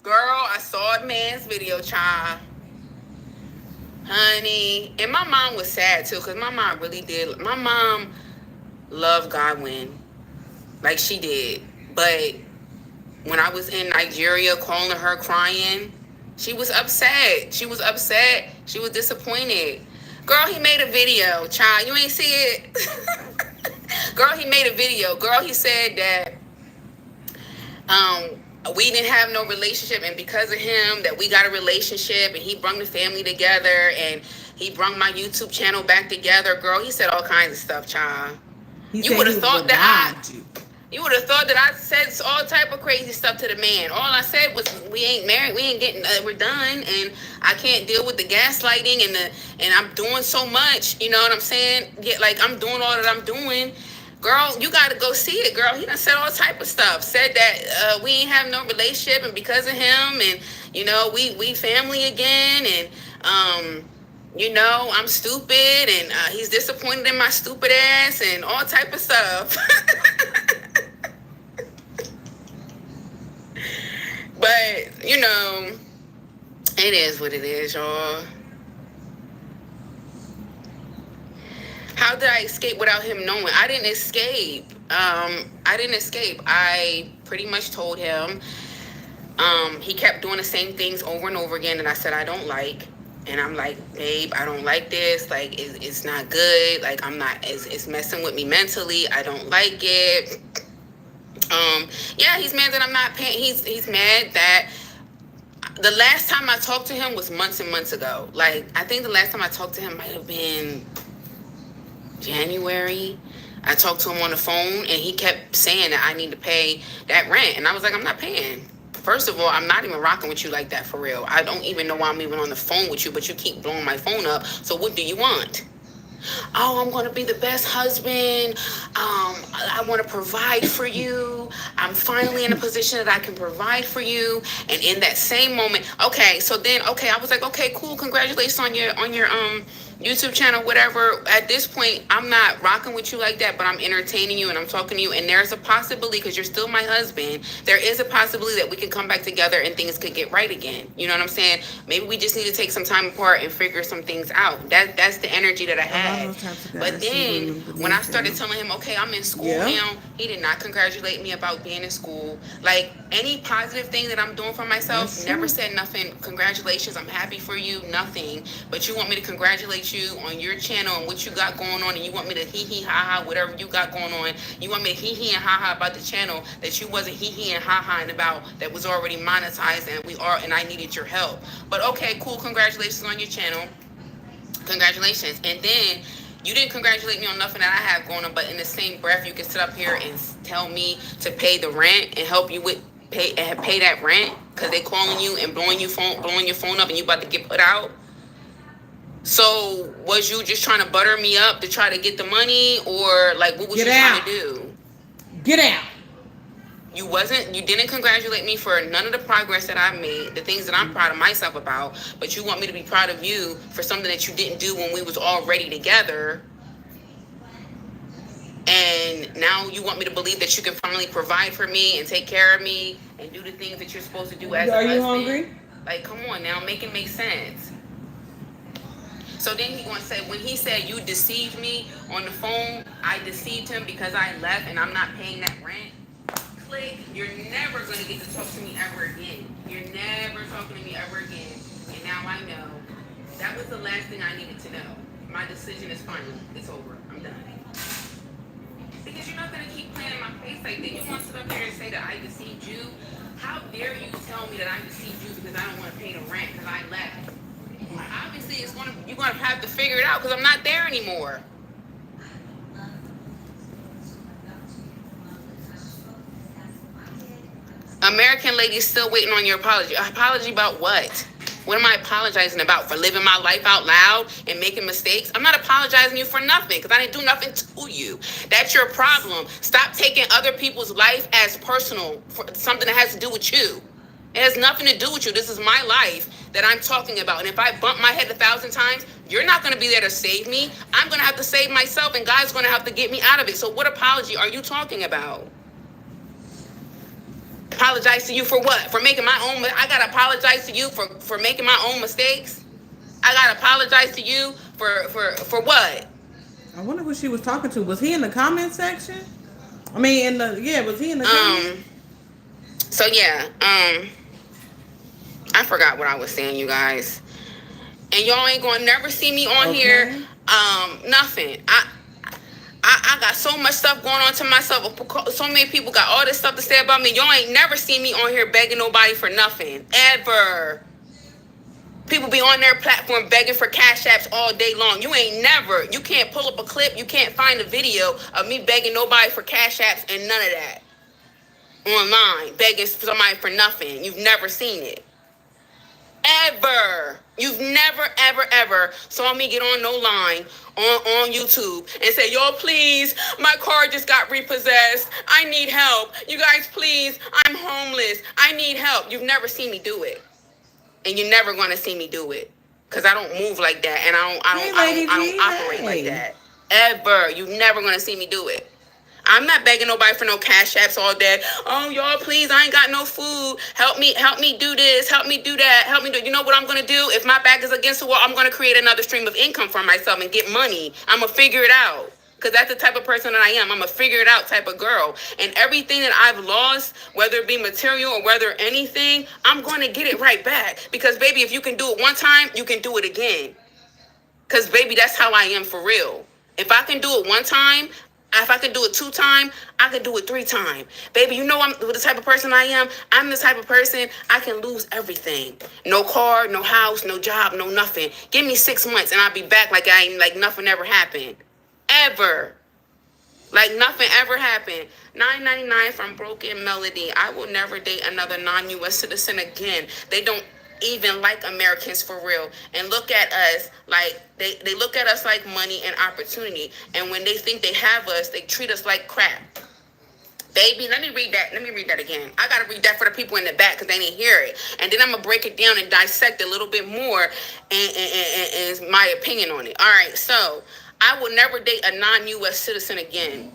Girl, I saw a man's video, child. Honey. And my mom was sad, too, because my mom really did. My mom loved Godwin. Like, she did. But when I was in Nigeria calling her crying, she was upset. She was upset. She was disappointed. Girl, he made a video, child. You ain't see it? Girl, he made a video. Girl, he said that we didn't have no relationship, and because of him that we got a relationship, and he brung the family together, and he brung my YouTube channel back together. Girl, he said all kinds of stuff, child. You would have thought that you would have thought that I said all type of crazy stuff to the man. All I said was, we ain't married, we ain't getting, we're done, and I can't deal with the gaslighting and I'm doing so much. You know what I'm saying? Yeah, like I'm doing all that I'm doing. Girl, you got to go see it, girl. He done said all type of stuff. Said that we ain't have no relationship, and because of him, and you know, we family again, and you know, I'm stupid, and he's disappointed in my stupid ass, and all type of stuff. But you know, it is what it is, y'all. How did I escape without him knowing? I didn't escape. I pretty much told him. He kept doing the same things over and over again that I said I don't like. And I'm like, babe, I don't like this. Like, it's not good. Like, I'm not, it's messing with me mentally. I don't like it. Yeah, he's mad that I'm not paying. He's mad that the last time I talked to him was months and months ago. Like, I think the last time I talked to him might have been January. I talked to him on the phone, and he kept saying that I need to pay that rent. And I was like, I'm not paying. First of all, I'm not even rocking with you like that for real. I don't even know why I'm even on the phone with you, but you keep blowing my phone up. So what do you want? Oh, I'm going to be the best husband. I want to provide for you. I'm finally in a position that I can provide for you. And in that same moment, okay, so then, okay, I was like, okay, cool. Congratulations on your YouTube channel, whatever. At this point, I'm not rocking with you like that, but I'm entertaining you and I'm talking to you. And there's a possibility, because you're still my husband, there is a possibility that we can come back together and things could get right again. You know what I'm saying? Maybe we just need to take some time apart and figure some things out. That's the energy that I had. But then when I started telling him, okay, I'm in school now, he did not congratulate me about being in school. Like, any positive thing that I'm doing for myself, never said nothing. Congratulations, I'm happy for you, nothing. But you want me to congratulate you on your channel and what you got going on, and you want me to hee ha ha whatever you got going on. You want me to hee and ha ha about the channel that you wasn't hee and ha ha about, that was already monetized, and I needed your help. But okay, cool, congratulations on your channel. Congratulations. And then you didn't congratulate me on nothing that I have going on, but in the same breath, you can sit up here and tell me to pay the rent and help you with pay that rent, because they calling you and blowing your phone up, and you about to get put out. So was you just trying to butter me up to try to get the money, or like what was you trying to do? Get out. You didn't congratulate me for none of the progress that I made, the things that I'm proud of myself about, but you want me to be proud of you for something that you didn't do when we was already together. And now you want me to believe that you can finally provide for me and take care of me and do the things that you're supposed to do as a husband. Are you hungry? Like, come on now, make it make sense. So then he gonna say, when he said you deceived me on the phone, I deceived him because I left and I'm not paying that rent. Click, you're never gonna get to talk to me ever again. You're never talking to me ever again. And now I know. That was the last thing I needed to know. My decision is final. It's over. I'm done. Because you're not gonna keep playing in my face like that. You want to sit up there and say that I deceived you? How dare you tell me that I deceived you because I don't want to pay the rent because I left? Obviously, you're gonna have to figure it out because I'm not there anymore. American lady's still waiting on your apology. Apology about what? What am I apologizing about? For living my life out loud and making mistakes? I'm not apologizing to you for nothing because I didn't do nothing to you. That's your problem. Stop taking other people's life as personal for something that has to do with you. It has nothing to do with you. This is my life that I'm talking about. And if I bump my head 1,000 times, you're not going to be there to save me. I'm going to have to save myself, and God's going to have to get me out of it. So what apology are you talking about? Apologize to you for what? For making my own. I gotta apologize to you for making my own mistakes. I gotta apologize to you for what? I wonder who she was talking to. Was he in the comment section? I mean, was he in the comments? So yeah, I forgot what I was saying, you guys. And y'all ain't gonna never see me on here. Nothing. I got so much stuff going on to myself. So many people got all this stuff to say about me. Y'all ain't never seen me on here begging nobody for nothing. Ever. People be on their platform begging for cash apps all day long. You can't pull up a clip. You can't find a video of me begging nobody for cash apps and none of that. Online, begging somebody for nothing. You've never seen it. Ever. You've never, ever saw me get on no line on YouTube and say, yo, please, my car just got repossessed. I need help. You guys, please, I'm homeless. I need help. You've never seen me do it. And you're never going to see me do it. Because I don't move like that. And I don't operate like that. Ever. You're never going to see me do it. I'm not begging nobody for no cash apps all day. Oh, y'all, please, I ain't got no food. Help me do this. Help me do that. Help me do. You know what I'm going to do? If my back is against the wall, I'm going to create another stream of income for myself and get money. I'm going to figure it out. Because that's the type of person that I am. I'm a figure it out type of girl. And everything that I've lost, whether it be material or whether anything, I'm going to get it right back. Because, baby, if you can do it one time, you can do it again. Because, baby, that's how I am for real. If I can do it one time, if I can do it 2 times, I can do it 3 times. Baby, you know I'm the type of person I am. I'm the type of person I can lose everything. No car, no house, no job, no nothing. Give me 6 months and I'll be back like nothing ever happened. Ever. Like nothing ever happened. $9.99 from Broken Melody. I will never date another non-U.S. citizen again. They don't even like Americans for real. And look at us like they look at us like money and opportunity. And when they think they have us, they treat us like crap. Baby, let me read that again. I gotta read that for the people in the back because they didn't hear it. And then I'm gonna break it down and dissect a little bit more and my opinion on it. All right, so I will never date a non-U.S. citizen again.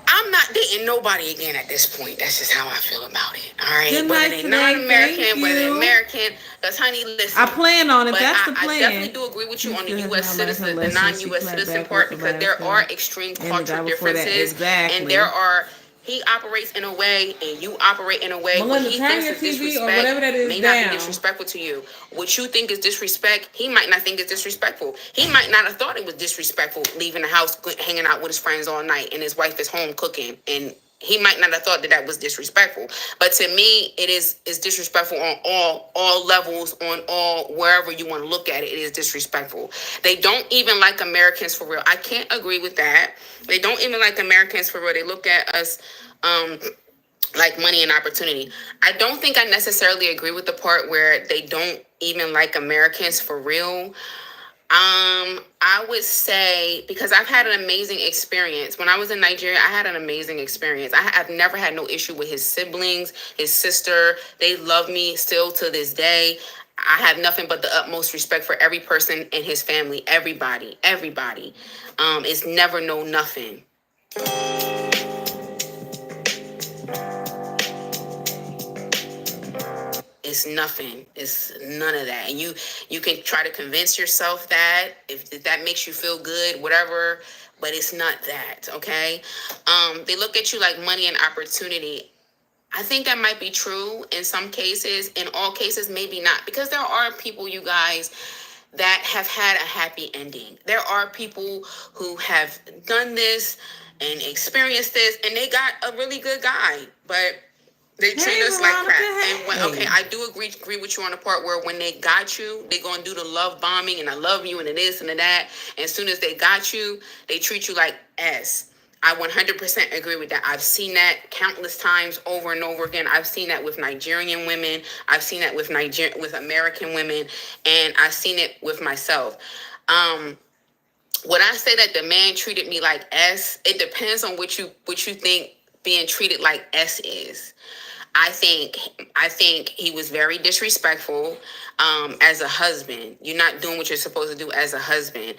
I'm not dating nobody again at this point. That's just how I feel about it. All right. Good whether night they non-American, whether they you. American. Because, honey, listen. I plan on it. But That's the plan. I definitely do agree with you on the U.S. citizen, the non-U.S. citizen part, because there are extreme cultural differences. Exactly. And there are. He operates in a way, and you operate in a way. Melinda, what he turn thinks your is TV or disrespect whatever that is may down. not be disrespectful to you. What you think is disrespect, he might not think is disrespectful. He might not have thought it was disrespectful leaving the house, hanging out with his friends all night, and his wife is home cooking, and he might not have thought that was disrespectful. But to me, it's disrespectful on all levels, on all, wherever you want to look at it, it is disrespectful. They don't even like Americans for real. I can't agree with that. They don't even like Americans for real. They look at us like money and opportunity. I don't think I necessarily agree with the part where they don't even like Americans for real. I would say, because I've had an amazing experience. When I was in Nigeria, I had an amazing experience. I've never had no issue with his siblings, his sister. They love me still to this day. I have nothing but the utmost respect for every person in his family. Everybody. It's never no nothing. It's nothing. It's none of that. And you can try to convince yourself that if that makes you feel good, whatever, but it's not that, okay? They look at you like money and opportunity. I think that might be true in some cases. In all cases, maybe not. Because there are people, you guys, that have had a happy ending. There are people who have done this and experienced this, and they got a really good guy, but they treat us like crap. And okay, I do agree with you on the part where when they got you, they gonna do the love bombing and I love you and this and that. And as soon as they got you, they treat you like S. I 100% agree with that. I've seen that countless times over and over again. I've seen that with Nigerian women. I've seen that with American women, and I've seen it with myself. When I say that the man treated me like S, it depends on what you think being treated like S is. I think he was very disrespectful as a husband. You're not doing what you're supposed to do as a husband.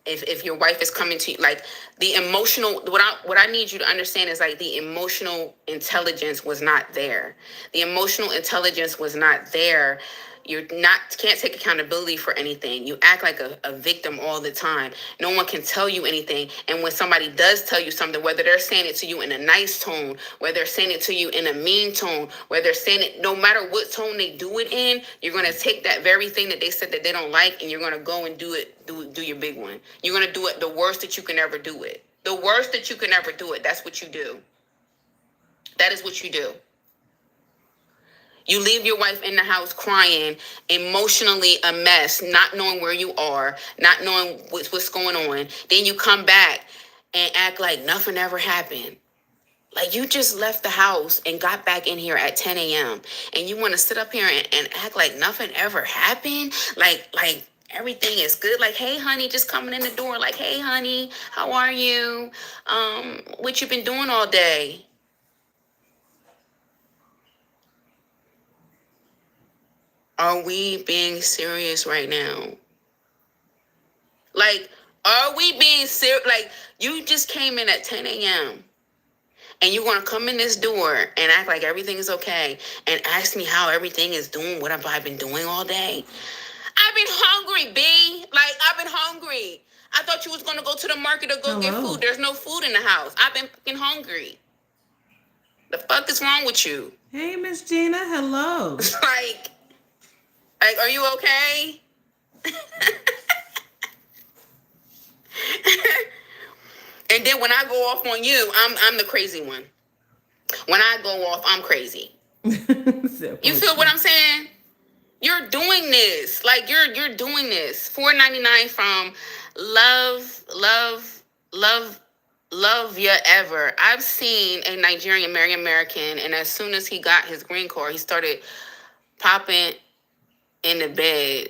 If your wife is coming to you, like the emotional, what I need you to understand is like the emotional intelligence was not there. The emotional intelligence was not there. can't take accountability for anything. You act like a victim all the time. No one can tell you anything. And when somebody does tell you something, whether they're saying it to you in a nice tone, whether they're saying it to you in a mean tone, whether they're saying it, no matter what tone they do it in, you're going to take that very thing that they said that they don't like, and you're going to go and do your big one. You're going to do it the worst that you can ever do it. The worst that you can ever do it. That's what you do. That is what you do. You leave your wife in the house crying, emotionally a mess, not knowing where you are, not knowing what's going on. Then you come back and act like nothing ever happened. Like you just left the house and got back in here at 10 a.m. And you want to sit up here and act like nothing ever happened? Like everything is good. Like, hey, honey, just coming in the door. Like, hey, honey, how are you? What you been doing all day? Are we being serious right now? Like, are we being serious? Like, you just came in at 10 a.m. and you're going to come in this door and act like everything is okay and ask me how everything is doing, what have I been doing all day? I've been hungry, B. Like, I've been hungry. I thought you was going to go to the market or go get food. There's no food in the house. I've been fucking hungry. The fuck is wrong with you? Hey, Miss Gina. Hello. Like, are you okay? And then when I go off on you, I'm the crazy one. When I go off, I'm crazy. You feel what I'm saying? You're doing this. Like you're doing this. $4.99 from Love Ya Ever. I've seen a Nigerian marry American, and as soon as he got his green card, he started popping in the bed.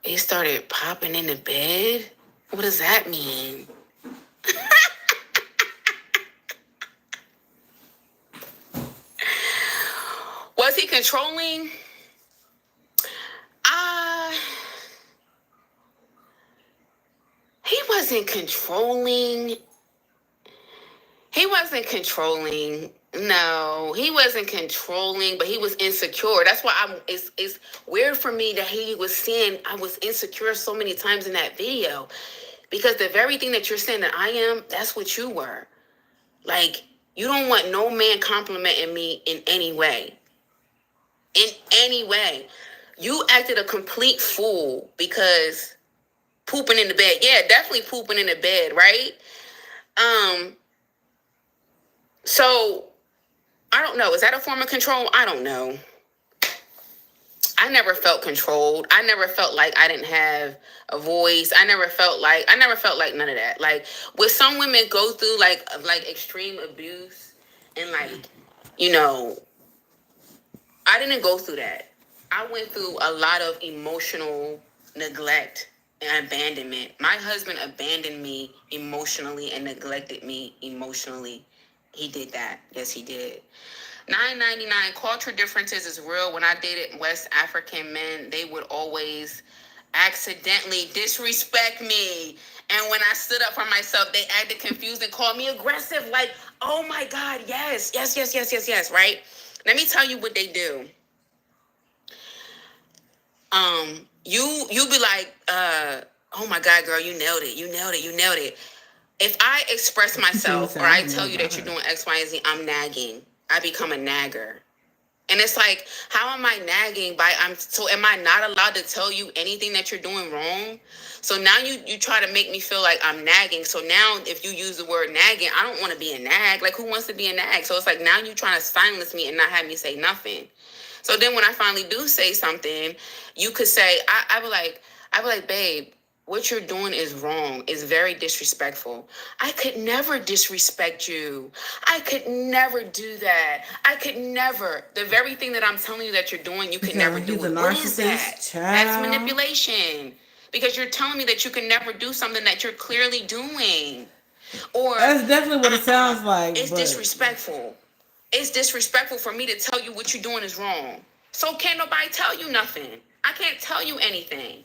He started popping in the bed? What does that mean? Was he controlling? He wasn't controlling. He wasn't controlling. No, he wasn't controlling, but he was insecure. That's why it's weird for me that he was saying I was insecure so many times in that video. Because the very thing that you're saying that I am, that's what you were. Like, you don't want no man complimenting me in any way. In any way. You acted a complete fool because pooping in the bed. Yeah, definitely pooping in the bed, right? So, I don't know. Is that a form of control? I don't know. I never felt controlled. I never felt like I didn't have a voice. I never felt like none of that. Like, with some women go through like extreme abuse and I didn't go through that. I went through a lot of emotional neglect and abandonment. My husband abandoned me emotionally and neglected me emotionally. He did that. Yes, he did. $9.99. Culture differences is real. When I dated West African men, they would always accidentally disrespect me. And when I stood up for myself, they acted confused and called me aggressive. Like, oh my God, yes, right? Let me tell you what they do. You be like, oh my God, girl, you nailed it. If I express myself or I tell you that you're doing X, Y, and Z, I'm nagging. I become a nagger. And it's like, how am I nagging am I not allowed to tell you anything that you're doing wrong? So now you try to make me feel like I'm nagging. So now if you use the word nagging, I don't want to be a nag. Like, who wants to be a nag? So it's like, now you're trying to silence me and not have me say nothing. So then when I finally do say something, you could say, I be like, babe, what you're doing is wrong. It's very disrespectful. I could never disrespect you. I could never do that. I could never. The very thing that I'm telling you that you're doing, you could never do it. What is that? That's manipulation. Because you're telling me that you can never do something that you're clearly doing. Or that's definitely what it sounds like. It's disrespectful. It's disrespectful for me to tell you what you're doing is wrong. So can't nobody tell you nothing. I can't tell you anything.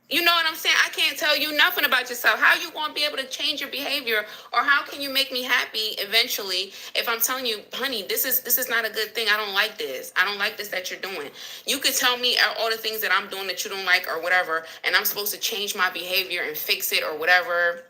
You know what I'm saying? I can't tell you nothing about yourself. How you going to be able to change your behavior, or how can you make me happy eventually if I'm telling you, honey, this is not a good thing. I don't like this. I don't like this that you're doing. You could tell me all the things that I'm doing that you don't like or whatever, and I'm supposed to change my behavior and fix it or whatever.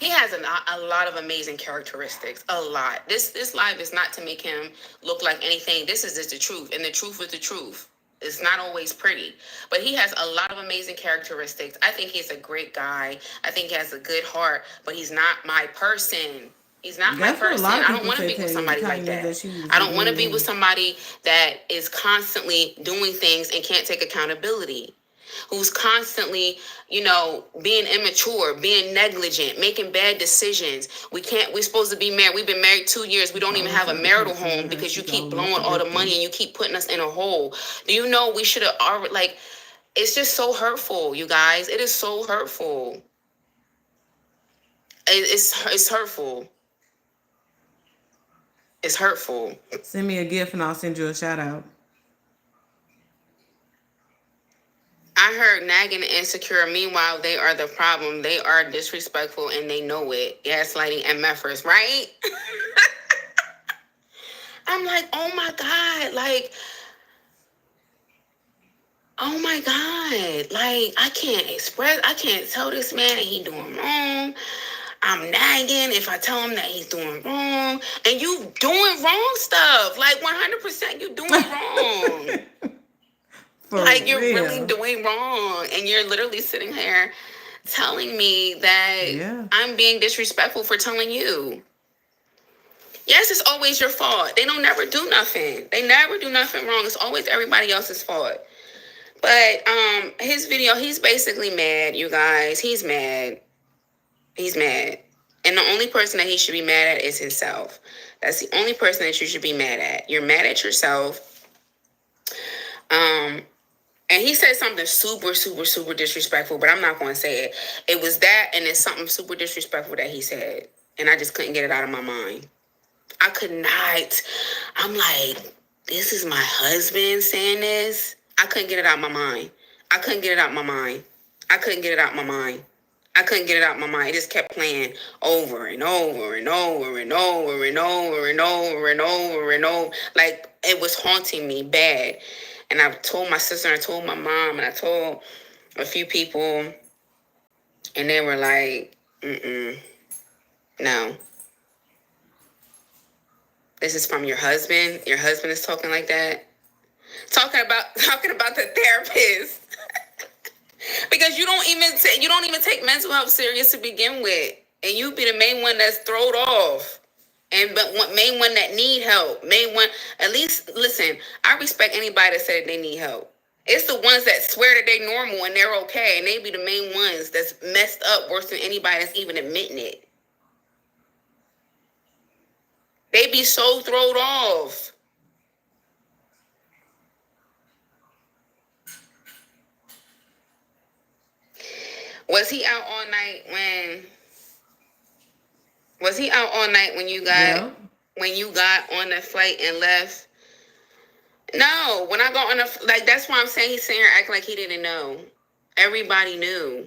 He has a lot of amazing characteristics. A lot. This live is not to make him look like anything. This is just the truth, and the truth is the truth. It's not always pretty, but he has a lot of amazing characteristics. I think he's a great guy. I think he has a good heart, but he's not my person. He's not my person. I don't want to be with somebody like that. I don't want to be with somebody that is constantly doing things and can't take accountability. Who's constantly, being immature, being negligent, making bad decisions. We're supposed to be married. We've been married 2 years. We don't even have a marital home because you keep blowing all the money and you keep putting us in a hole. Do you know we should have already, it's just so hurtful, you guys. It is so hurtful. It's hurtful. It's hurtful. Send me a gift and I'll send you a shout out. I heard nagging and insecure. Meanwhile, they are the problem. They are disrespectful and they know it. Gaslighting and meffers, right? I'm like, oh my God. Like, oh my God. Like, I can't tell this man that he's doing wrong. I'm nagging if I tell him that he's doing wrong. And you doing wrong stuff. Like, 100% you doing wrong. Like, you're really doing wrong, and you're literally sitting here telling me that I'm being disrespectful for telling you. Yes, it's always your fault. They don't never do nothing. They never do nothing wrong. It's always everybody else's fault. But his video, he's basically mad, you guys. He's mad. He's mad. And the only person that he should be mad at is himself. That's the only person that you should be mad at. You're mad at yourself. And he said something super, super, super disrespectful, but I'm not going to say it. It was that, and it's something super disrespectful that he said. And I just couldn't get it out of my mind. I could not. I'm like, this is my husband saying this? I couldn't get it out of my mind. I couldn't get it out of my mind. I couldn't get it out of my mind. I couldn't get it out of my mind. It just kept playing over and over and over and over and over and over and over and over. Like, it was haunting me bad. And I told my sister, and I told my mom, and I told a few people, and they were like, no. This is from your husband. Your husband is talking like that. Talking about the therapist. Because you don't even take mental health serious to begin with. And you be the main one that's thrown off. But main one that need help. Main one, at least, listen, I respect anybody that said they need help. It's the ones that swear that they normal and they're okay. And they be the main ones that's messed up worse than anybody that's even admitting it. They be so thrown off. Was he out all night when you got on the flight and left? No, when I got on that's why I'm saying he's sitting here acting like he didn't know. Everybody knew.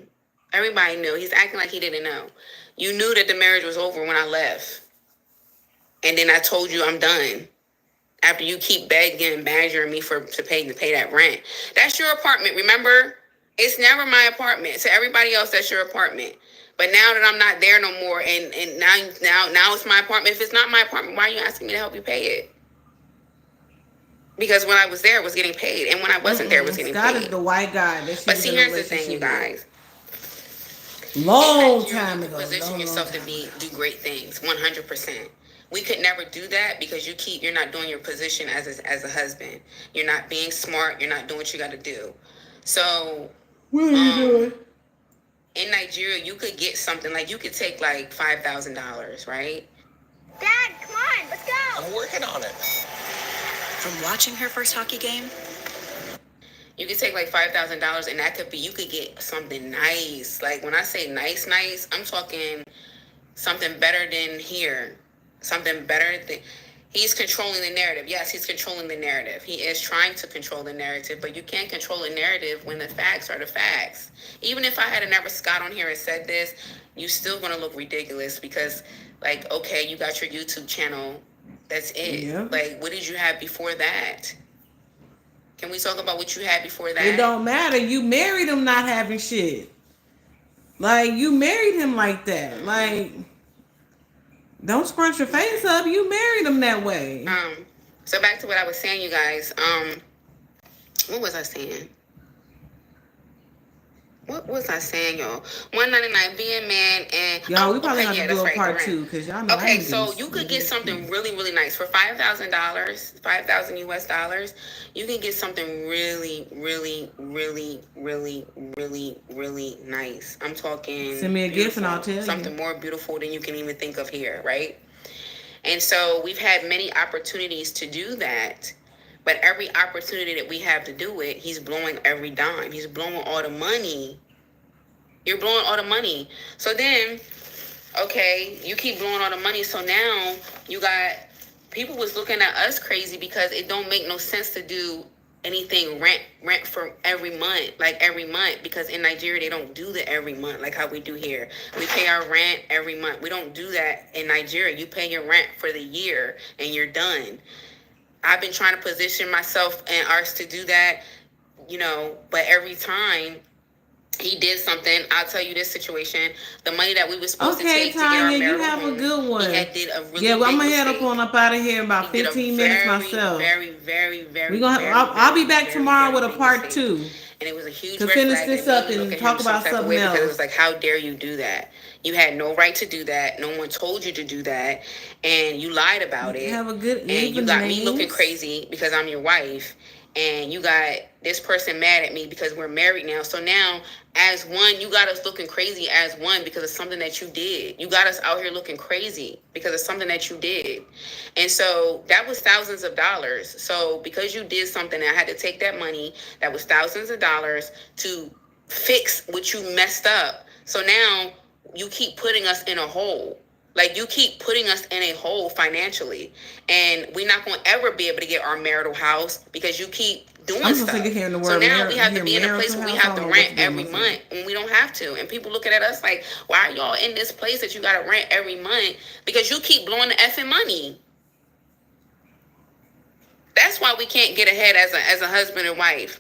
He's acting like he didn't know. You knew that the marriage was over when I left. And then I told you I'm done. After you keep begging and badgering me to pay that rent. That's your apartment, remember? It's never my apartment. To everybody else, that's your apartment. But now that I'm not there no more, and now it's my apartment. If it's not my apartment, why are you asking me to help you pay it? Because when I was there, it was getting paid, and when I wasn't there, it was getting paid. Scott is the white guy. But see, here's the thing, you guys. Long time ago. Position yourself to do great things, 100%. We could never do that because you're not doing your position as a husband. You're not being smart. You're not doing what you got to do. So, what are you doing? In Nigeria, you could get something like you could take like $5,000, right? Dad, come on, let's go. I'm working on it. From watching her first hockey game, you could take like $5,000, and that could be, you could get something nice. Like when I say nice, I'm talking something better than here. Something better than He's controlling the narrative. Yes, he's controlling the narrative. He is trying to control the narrative, but you can't control a narrative when the facts are the facts. Even if I had never Scott on here and said this, you still gonna look ridiculous because, like, okay, you got your YouTube channel. That's it. Yeah. Like, what did you have before that? Can we talk about what you had before that? It don't matter. You married him not having shit. Like, you married him like that. Like, don't scrunch your face up. You married him that way. So back to what I was saying, you guys. What was I saying? What was I saying, y'all? $199 being man and y'all. We probably have to do a part 2 because y'all know. Okay, so you could get something really, really nice for $5,000, $5,000 US dollars. You can get something really, really, really, really, really, really nice. I'm talking. Send me a gift and I'll tell you something more beautiful than you can even think of here, right? And so we've had many opportunities to do that. But every opportunity that we have to do it, he's blowing every dime. He's blowing all the money. You're blowing all the money. So then, okay, you keep blowing all the money. So now you got people was looking at us crazy because it don't make no sense to do anything rent for every month, like every month, because in Nigeria they don't do that every month like how we do here. We pay our rent every month. We don't do that in Nigeria. You pay your rent for the year and you're done. I've been trying to position myself and ours to do that, you know, but every time he did something, I'll tell you this situation, the money that we were supposed to take Tanya, to get our you marital have home, a good one. he had did a really well, I'm big gonna head mistake. up on up out of here in about 15 minutes myself. Very. I'll be back tomorrow with a part 2. And it was a huge to red finish flag this that up made me and look at talk him some about type of something way else. because it was like, how dare you do that? You had no right to do that. No one told you to do that, and you lied about it. Have a good and you got me looking crazy because I'm your wife, and you got this person mad at me because we're married now. So now, as one, you got us looking crazy as one because of something that you did. You got us out here looking crazy because of something that you did. And so that was thousands of dollars. So because you did something, I had to take that money that was thousands of dollars to fix what you messed up. So now you keep putting us in a hole. Like, you keep putting us in a hole financially, and we're not going to ever be able to get our marital house because you keep doing stuff. So now we have to be in a place where we have to rent every month when we don't have to. And people looking at us like, why are y'all in this place that you got to rent every month? Because you keep blowing the effing money. That's why we can't get ahead as a husband and wife.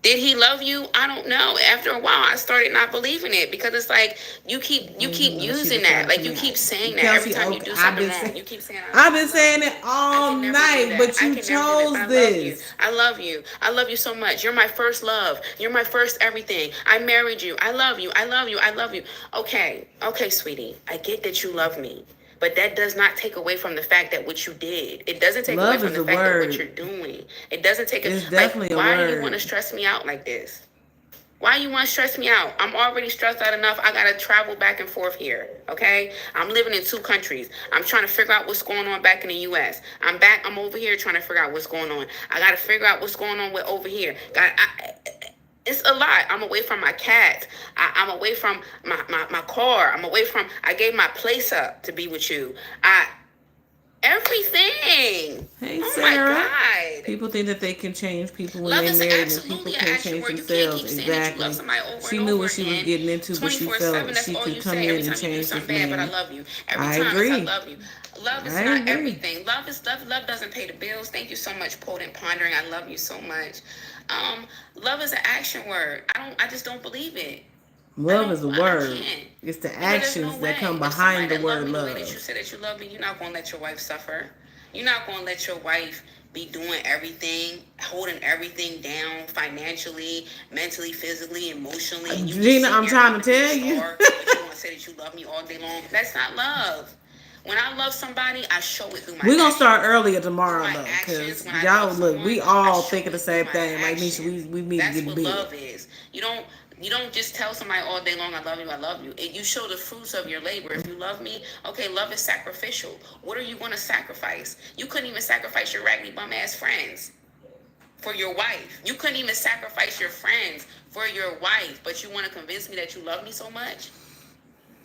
Did he love you? I don't know. After a while, I started not believing it because it's like you keep using that. Like, you keep saying that every time you do something wrong. You keep saying, I've been saying it all night, but you chose this. I love you. I love you so much. You're my first love. You're my first everything. I married you. I love you. I love you. I love you. Okay, sweetie. I get that you love me. But that does not take away from the fact that what you did. It doesn't take away from the fact that what you're doing. It doesn't take it's definitely why a word. do you want to stress me out like this? Why you want to stress me out? I'm already stressed out enough. I got to travel back and forth here, okay? I'm living in 2 countries. I'm trying to figure out what's going on back in the U.S. I'm over here trying to figure out what's going on. I got to figure out what's going on with over here. It's a lot. I'm away from my cat. I'm away from my car. I gave my place up to be with you. Everything. Hey, oh Sarah. My God. People think that they can change people when they're married, and people can't change themselves. Exactly. She knew what she was getting into, but she felt she could come in and change this man. But I love you. I agree. I love you. Love is not everything. Love is love. Love doesn't pay the bills. Thank you so much, Potent Pondering. I love you so much. Love is an action word. I just don't believe it. Love is a word. It's the actions that come behind the word love. That you said that you love me, you're not going to let your wife suffer. You're not going to let your wife be doing everything, holding everything down financially, mentally, physically, emotionally. Gina, I'm trying to tell you. But you want to say that you love me all day long. That's not love. When I love somebody, I show it through my We're going to actions. start earlier tomorrow, though, because y'all, look, we all thinking the same thing. Like, Nisha, we need to get big. That's what love is. You don't just tell somebody all day long, I love you. You show the fruits of your labor. If you love me, okay, love is sacrificial. What are you going to sacrifice? You couldn't even sacrifice your raggedy bum ass friends for your wife. You couldn't even sacrifice your friends for your wife, but you want to convince me that you love me so much?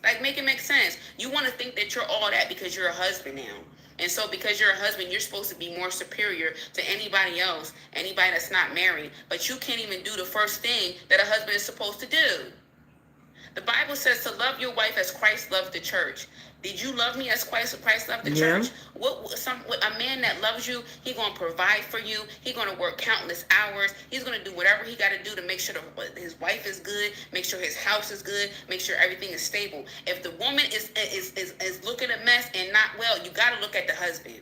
Like, make it make sense. You want to think that you're all that because you're a husband now. And so because you're a husband, you're supposed to be more superior to anybody else, anybody that's not married. But you can't even do the first thing that a husband is supposed to do. The Bible says to love your wife as Christ loved the church. Did you love me as Christ loved the church? A man that loves you, he's going to provide for you. He's going to work countless hours. He's going to do whatever he got to do to make sure his wife is good, make sure his house is good, make sure everything is stable. If the woman is looking a mess and not well, you got to look at the husband.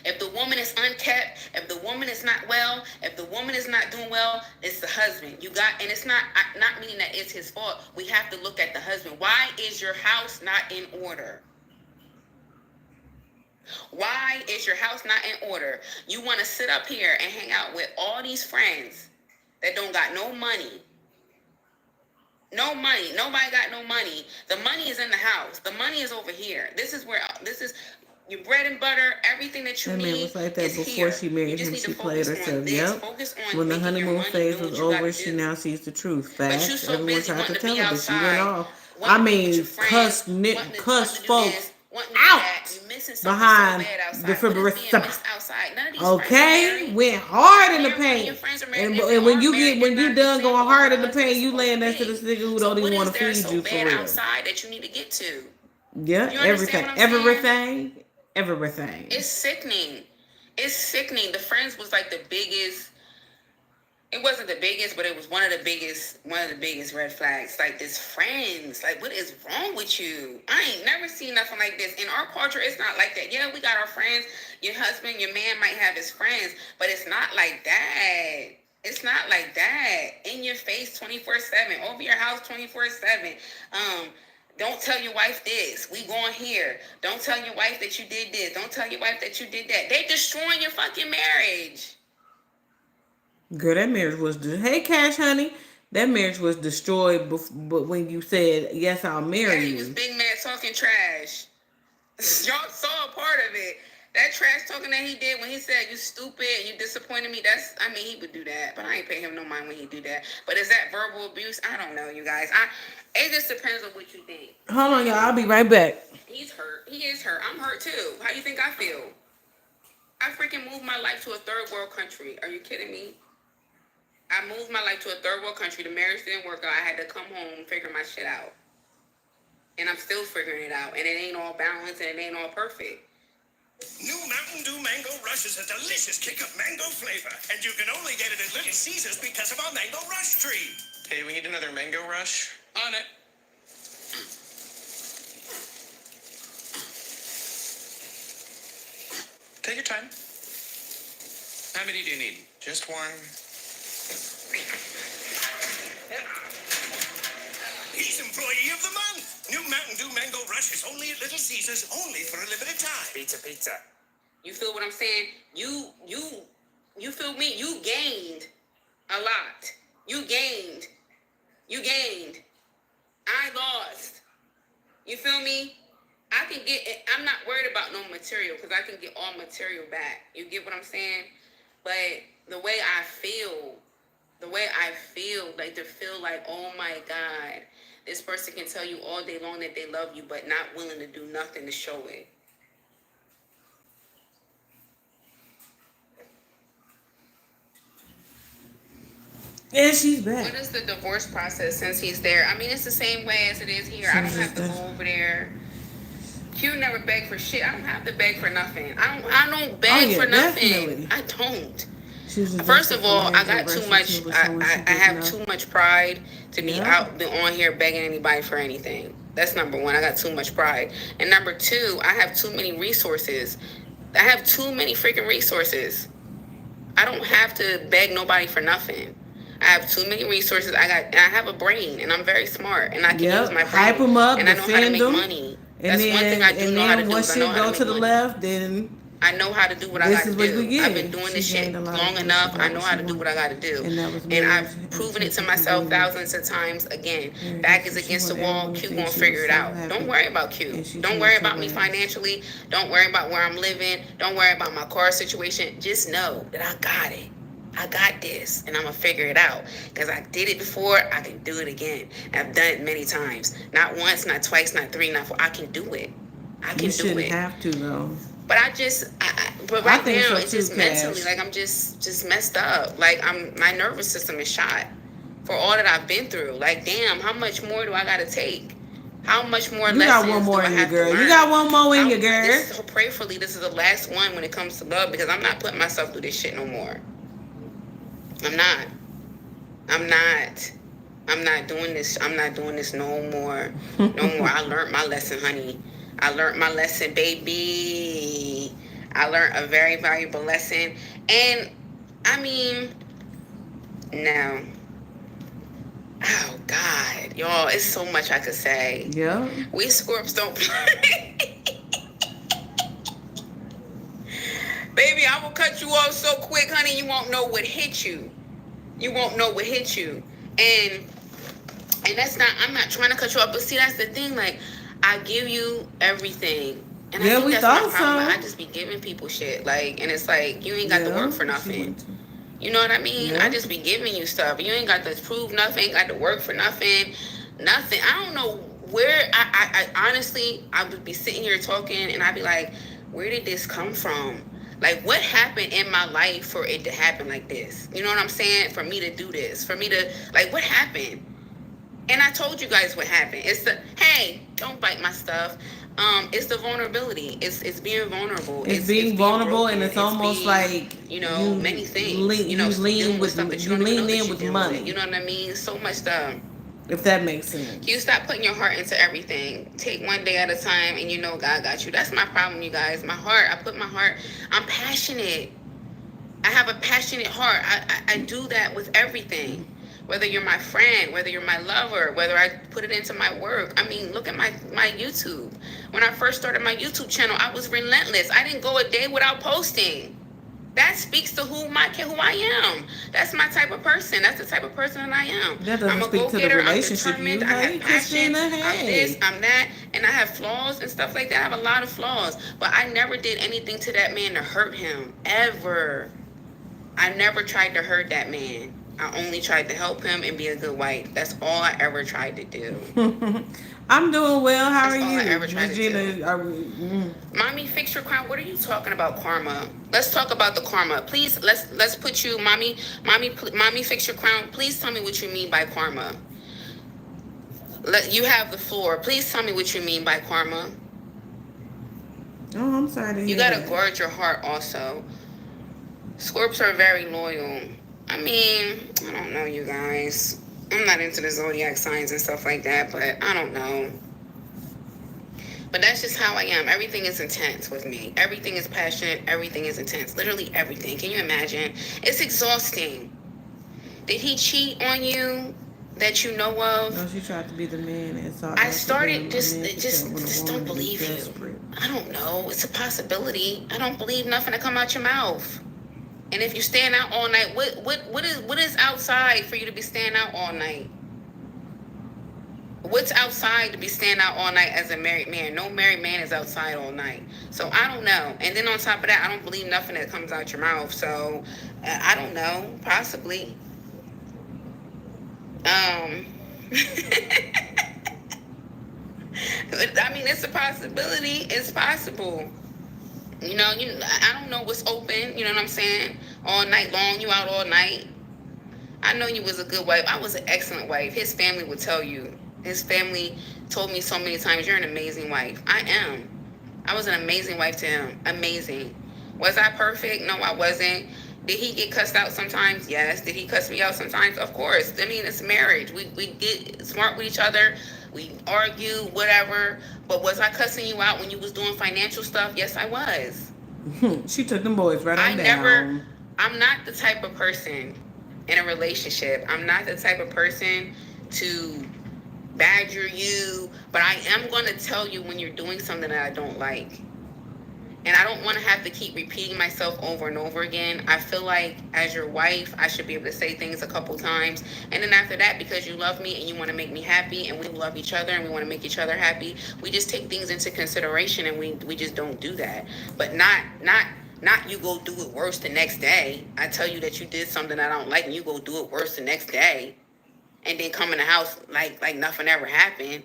If the woman is unkept, if the woman is not well, if the woman is not doing well, it's the husband. And it's not meaning that it's his fault. We have to look at the husband. Why is your house not in order? Why is your house not in order? You want to sit up here and hang out with all these friends that don't got no money. No money. Nobody got no money. The money is in the house. The money is over here. This is your bread and butter, everything that you need. That man was like that before here. She married him. She played herself. Yep. When the honeymoon phase was over, she now sees the truth. Facts. So everyone tried to tell her, but she went off. I mean, cuss folks out behind the defibrillator. Okay, went hard in the paint. And when you done going hard in the paint, you laying next to this nigga who don't even want to feed you for real. Outside that you need to get to. Yeah, everything. It's sickening. The Friends was like the biggest. It wasn't the biggest, but it was one of the biggest red flags. Like this Friends, like what is wrong with you? I ain't never seen nothing like this. In our culture, it's not like that. Yeah, we got our friends. Your husband, your man might have his friends, but it's not like that. It's not like that. In your face 24/7, over your house 24/7. Don't tell your wife this. We going here. Don't tell your wife that you did this. Don't tell your wife that you did that. They destroying your fucking marriage. Girl, that marriage was... Hey, Cash, honey. That marriage was destroyed but when you said, yes, I'll marry you. He was big man talking trash. Y'all saw a part of it. That trash talking that he did when he said, you stupid, you disappointed me. He would do that. But I ain't pay him no mind when he do that. But is that verbal abuse? I don't know, you guys. It just depends on what you think. Hold on, y'all. I'll be right back. He's hurt. He is hurt. I'm hurt too. How you think I feel? I freaking moved my life to a third world country. Are you kidding me? I moved my life to a third world country. The marriage didn't work out. I had to come home and figure my shit out. And I'm still figuring it out. And it ain't all balanced and it ain't all perfect. New Mountain Dew Mango Rush is a delicious kick of mango flavor. And you can only get it at Little Caesars because of our Mango Rush tree. Hey, we need another Mango Rush. On it. Take your time. How many do you need? Just one. He's Employee of the Month. New Mountain Dew Mango Rush is only at Little Caesars, only for a limited time. Pizza. You feel what I'm saying? You feel me? You gained a lot. You gained. I lost. You feel me? I can get it. I'm not worried about no material because I can get all material back. You get what I'm saying? But the way I feel, like to feel like, oh my God, this person can tell you all day long that they love you, but not willing to do nothing to show it. And she's back. What is the divorce process since he's there? I mean, it's the same way as it is here. I don't have to go over there. Q never begged for shit. I don't have to beg for nothing. I don't beg for nothing. Definitely. I don't. First of all, I got too much. I have too much pride to be out on here begging anybody for anything. That's number one. I got too much pride. And number two, I have too many resources. I have too many freaking resources. I don't have to beg nobody for nothing. I have too many resources. I have a brain, and I'm very smart, and I can use my brain. Hype them up, and I know how to make money. That's one thing I do know how to do. Once shit go to the left, then I know how to do what I got to do. I've been doing this shit long enough. I know how to do what I got to do. And I've proven it to myself thousands of times. Again, back is against the wall. Q gonna figure it out. Don't worry about Q. Don't worry about me financially. Don't worry about where I'm living. Don't worry about my car situation. Just know that I got it. I got this, and I'm going to figure it out. Because I did it before, I can do it again. I've done it many times. Not once, not twice, not three, not four. I can do it. I can do it. You shouldn't have to, though. But but right think now so it's too, just mentally, Cash. like I'm just messed up. Like my nervous system is shot for all that I've been through. Like, damn, how much more do I gotta take? How much more You got one lessons more do I in you, have to girl. learn? You got one more in you, girl. Prayerfully, this is the last one when it comes to love, because I'm not putting myself through this shit no more. I'm not. I'm not doing this. I'm not doing this no more. No more. I learned my lesson, honey. I learned my lesson, baby. I learned a very valuable lesson. And I mean, no. Oh God, y'all, it's so much I could say. Yeah. We Scorps don't play. Baby, I will cut you off so quick, honey, you won't know what hit you. You won't know what hit you. And that's not, I'm not trying to cut you off, but see, that's the thing, like, I give you everything. And yeah, I think we that's thought my problem. so. I just be giving people shit, like, and it's like, you ain't got to work for nothing. You know what I mean? Yeah. I just be giving you stuff. You ain't got to prove nothing, ain't got to work for nothing. Nothing. I don't know where, I honestly, I would be sitting here talking and I'd be like, where did this come from? Like, what happened in my life for it to happen like this? You know what I'm saying? For me to do this, for me to, like, what happened? And I told you guys what happened. It's the, hey, don't bite my stuff. It's the vulnerability. It's being vulnerable. It's being vulnerable, broken. and it's almost being, like many things. You lean with stuff that you lean in with money. You know what I mean? So much stuff. If that makes sense. You stop putting your heart into everything. Take one day at a time, and you know God got you. That's my problem, you guys. My heart. I put my heart. I'm passionate. I have a passionate heart. I do that with everything. Whether you're my friend, whether you're my lover, whether I put it into my work. I mean, look at my YouTube. When I first started my YouTube channel, I was relentless. I didn't go a day without posting. That speaks to who I am. That's my type of person. That's the type of person that I am. That doesn't I'm a speak to the relationship I'm you determined. I hey, have passion. Christina, hey. I'm this, I'm that, and I have flaws and stuff like that. I have a lot of flaws, but I never did anything to that man to hurt him, ever. I never tried to hurt that man. I only tried to help him and be a good wife. That's all I ever tried to do. I'm doing well. How That's are all you? I ever tried to do. Mommy, fix your crown. What are you talking about, karma? Let's talk about the karma. Please, let's put you, mommy, fix your crown. Please tell me what you mean by karma. You have the floor. Please tell me what you mean by karma. Oh, I'm sorry to hear You gotta that. guard your heart also. Scorps are very loyal. I mean, I don't know, you guys. I'm not into the zodiac signs and stuff like that, but I don't know. But that's just how I am. Everything is intense with me. Everything is passionate. Everything is intense. Literally everything. Can you imagine? It's exhausting. Did he cheat on you that you know of? No, she tried to be the man. And so I started just don't believe you. I don't know. It's a possibility. I don't believe nothing that come out your mouth. And if you stand out all night, what is outside for you to be staying out all night? What's outside to be standing out all night as a married man? No married man is outside all night. So I don't know. And then on top of that, I don't believe nothing that comes out your mouth. So I don't know. Possibly. I mean, it's a possibility. It's possible. You know, I don't know what's open. You know what I'm saying? All night long, you out all night. I know you was a good wife. I was an excellent wife. His family would tell you. His family told me so many times, you're an amazing wife. I am. I was an amazing wife to him. Amazing. Was I perfect? No, I wasn't. Did he get cussed out sometimes? Yes. Did he cuss me out sometimes? Of course. I mean, it's marriage. We get smart with each other. We argue, whatever. But was I cussing you out when you was doing financial stuff? Yes, I was. She took them boys right on down. I'm not the type of person in a relationship. I'm not the type of person to badger you, but I am going to tell you when you're doing something that I don't like. And I don't want to have to keep repeating myself over and over again. I feel like as your wife, I should be able to say things a couple times. And then after that, because you love me and you want to make me happy and we love each other and we want to make each other happy, we just take things into consideration and we just don't do that. But not you go do it worse the next day. I tell you that you did something I don't like and you go do it worse the next day. And then come in the house like nothing ever happened.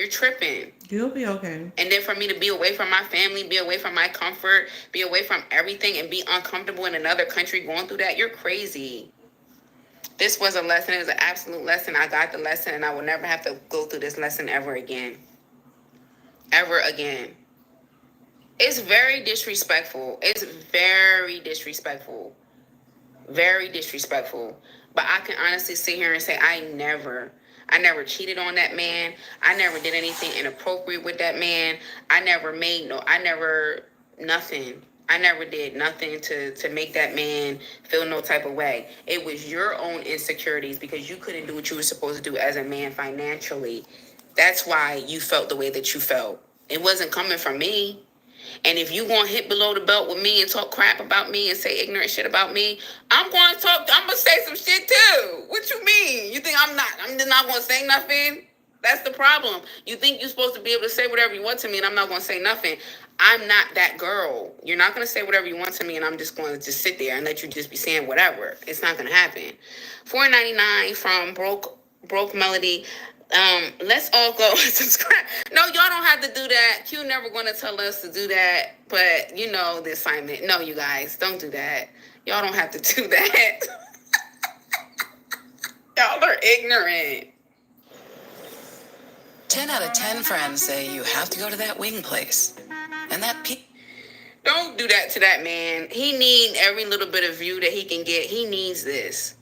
You're tripping. You'll be okay. And then for me to be away from my family, be away from my comfort, be away from everything, and be uncomfortable in another country going through that, you're crazy. This was a lesson. It was an absolute lesson. I got the lesson, and I will never have to go through this lesson ever again. Ever again. It's very disrespectful. It's very disrespectful. Very disrespectful. But I can honestly sit here and say I never cheated on that man. I never did anything inappropriate with that man. I never nothing. I never did nothing to make that man feel no type of way. It was your own insecurities because you couldn't do what you were supposed to do as a man financially. That's why you felt the way that you felt. It wasn't coming from me. And if you gonna hit below the belt with me and talk crap about me and say ignorant shit about me, I'm gonna say some shit too. What you mean? You think I'm just not gonna say nothing? That's the problem. You think you're supposed to be able to say whatever you want to me and I'm not gonna say nothing. I'm not that girl. You're not gonna say whatever you want to me and I'm just going to just sit there and let you just be saying whatever. It's not gonna happen. $4.99 from Broke Melody. Let's all go subscribe. No, y'all don't have to do that. Q never gonna tell us to do that, but you know the assignment. No, you guys, don't do that. Y'all don't have to do that. Y'all are ignorant. 10 out of 10 friends say you have to go to that wing place. And that Don't do that to that man. He needs every little bit of view that he can get. He needs this.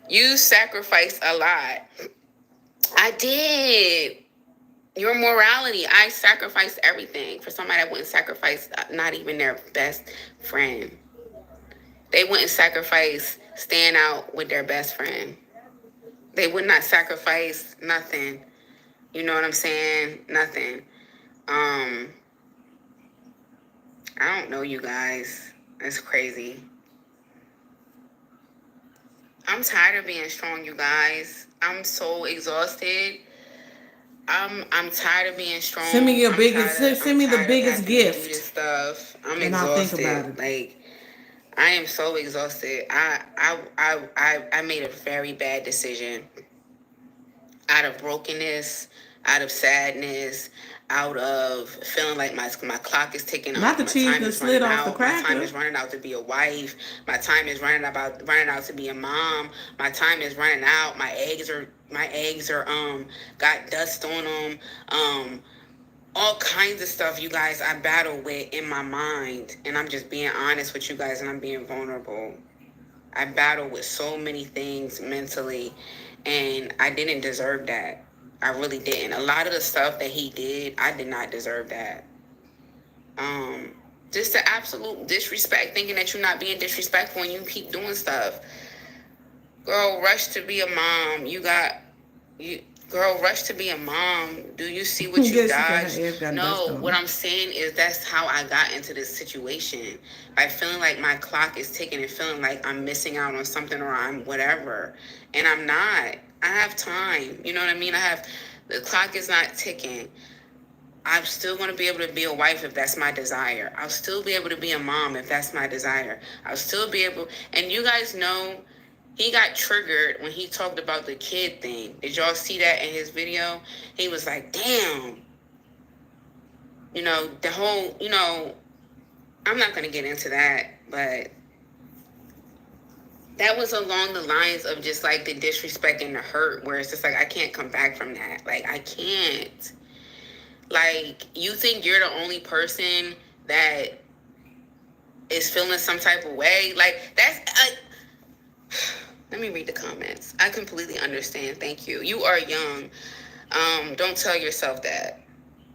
You sacrificed a lot. I did. Your morality. I sacrificed everything for somebody that wouldn't sacrifice not even their best friend. They wouldn't sacrifice staying out with their best friend. They would not sacrifice nothing. You know what I'm saying? Nothing. I don't know, you guys. It's crazy. I'm tired of being strong, you guys. I'm so exhausted. I'm tired of being strong. Send me your send me the biggest gift. Do this stuff. I'm and exhausted. I'll think about it. Like, I am so exhausted. I made a very bad decision. Out of brokenness, out of sadness, out of feeling like my clock is ticking off. Not the cheese that slid off the cracker. My time is running out to be a wife. My time is running out to be a mom. My time is running out. My eggs are got dust on them. All kinds of stuff, you guys, I battle with in my mind. And I'm just being honest with you guys and I'm being vulnerable. I battle with so many things mentally and I didn't deserve that. I really didn't. A lot of the stuff that he did, I did not deserve that. Just the absolute disrespect, thinking that you're not being disrespectful and you keep doing stuff. Girl, rush to be a mom. Girl, rush to be a mom. Do you see what you dodged? No, what I'm saying is that's how I got into this situation. By feeling like my clock is ticking and feeling like I'm missing out on something or I'm whatever. And I'm not. I have time. You know what I mean? The clock is not ticking. I'm still going to be able to be a wife if that's my desire. I'll still be able to be a mom if that's my desire. I'll still be able, and you guys know, he got triggered when he talked about the kid thing. Did y'all see that in his video? He was like, damn. You know, the whole, I'm not going to get into that, but that was along the lines of just like the disrespect and the hurt where it's just like, I can't come back from that. Like, I can't. Like, you think you're the only person that is feeling some type of way? Like, that's... Let me read the comments. I completely understand. Thank you. You are young. Don't tell yourself that.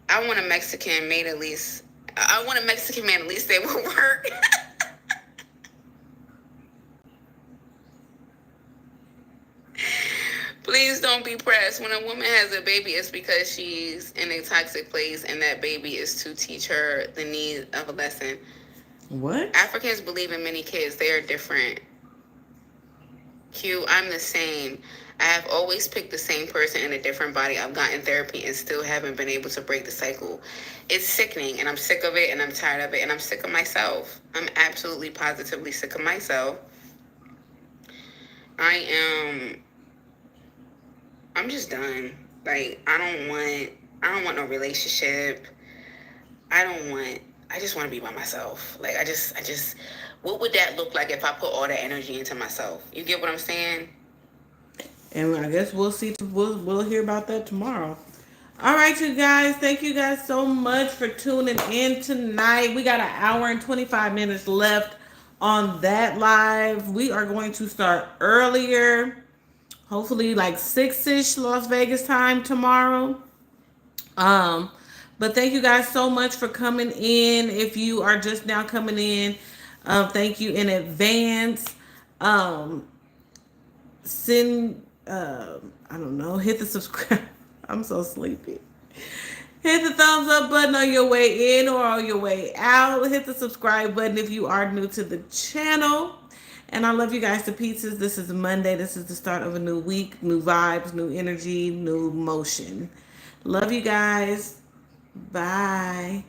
I want a Mexican man at least that will work. Please don't be pressed. When a woman has a baby, it's because she's in a toxic place and that baby is to teach her the need of a lesson. What? Africans believe in many kids. They are different. Q, I'm the same. I have always picked the same person in a different body. I've gotten therapy and still haven't been able to break the cycle. It's sickening and I'm sick of it and I'm tired of it and I'm sick of myself. I'm absolutely positively sick of myself. I'm just done. Like, I I don't want no relationship. I just want to be by myself. Like, I just, what would that look like if I put all that energy into myself? You get what I'm saying? And I guess we'll see. We'll hear about that tomorrow. All right, you guys. Thank you guys so much for tuning in tonight. We got an hour and 25 minutes left on that live. We are going to start earlier. Hopefully like 6-ish Las Vegas time tomorrow. But thank you guys so much for coming in. If you are just now coming in, thank you in advance. Send I don't know, hit the subscribe. I'm so sleepy. Hit the thumbs up button on your way in or on your way out. Hit the subscribe button if you are new to the channel. And I love you guys to pieces. This is Monday. This is the start of a new week, new vibes, new energy, new motion. Love you guys. Bye.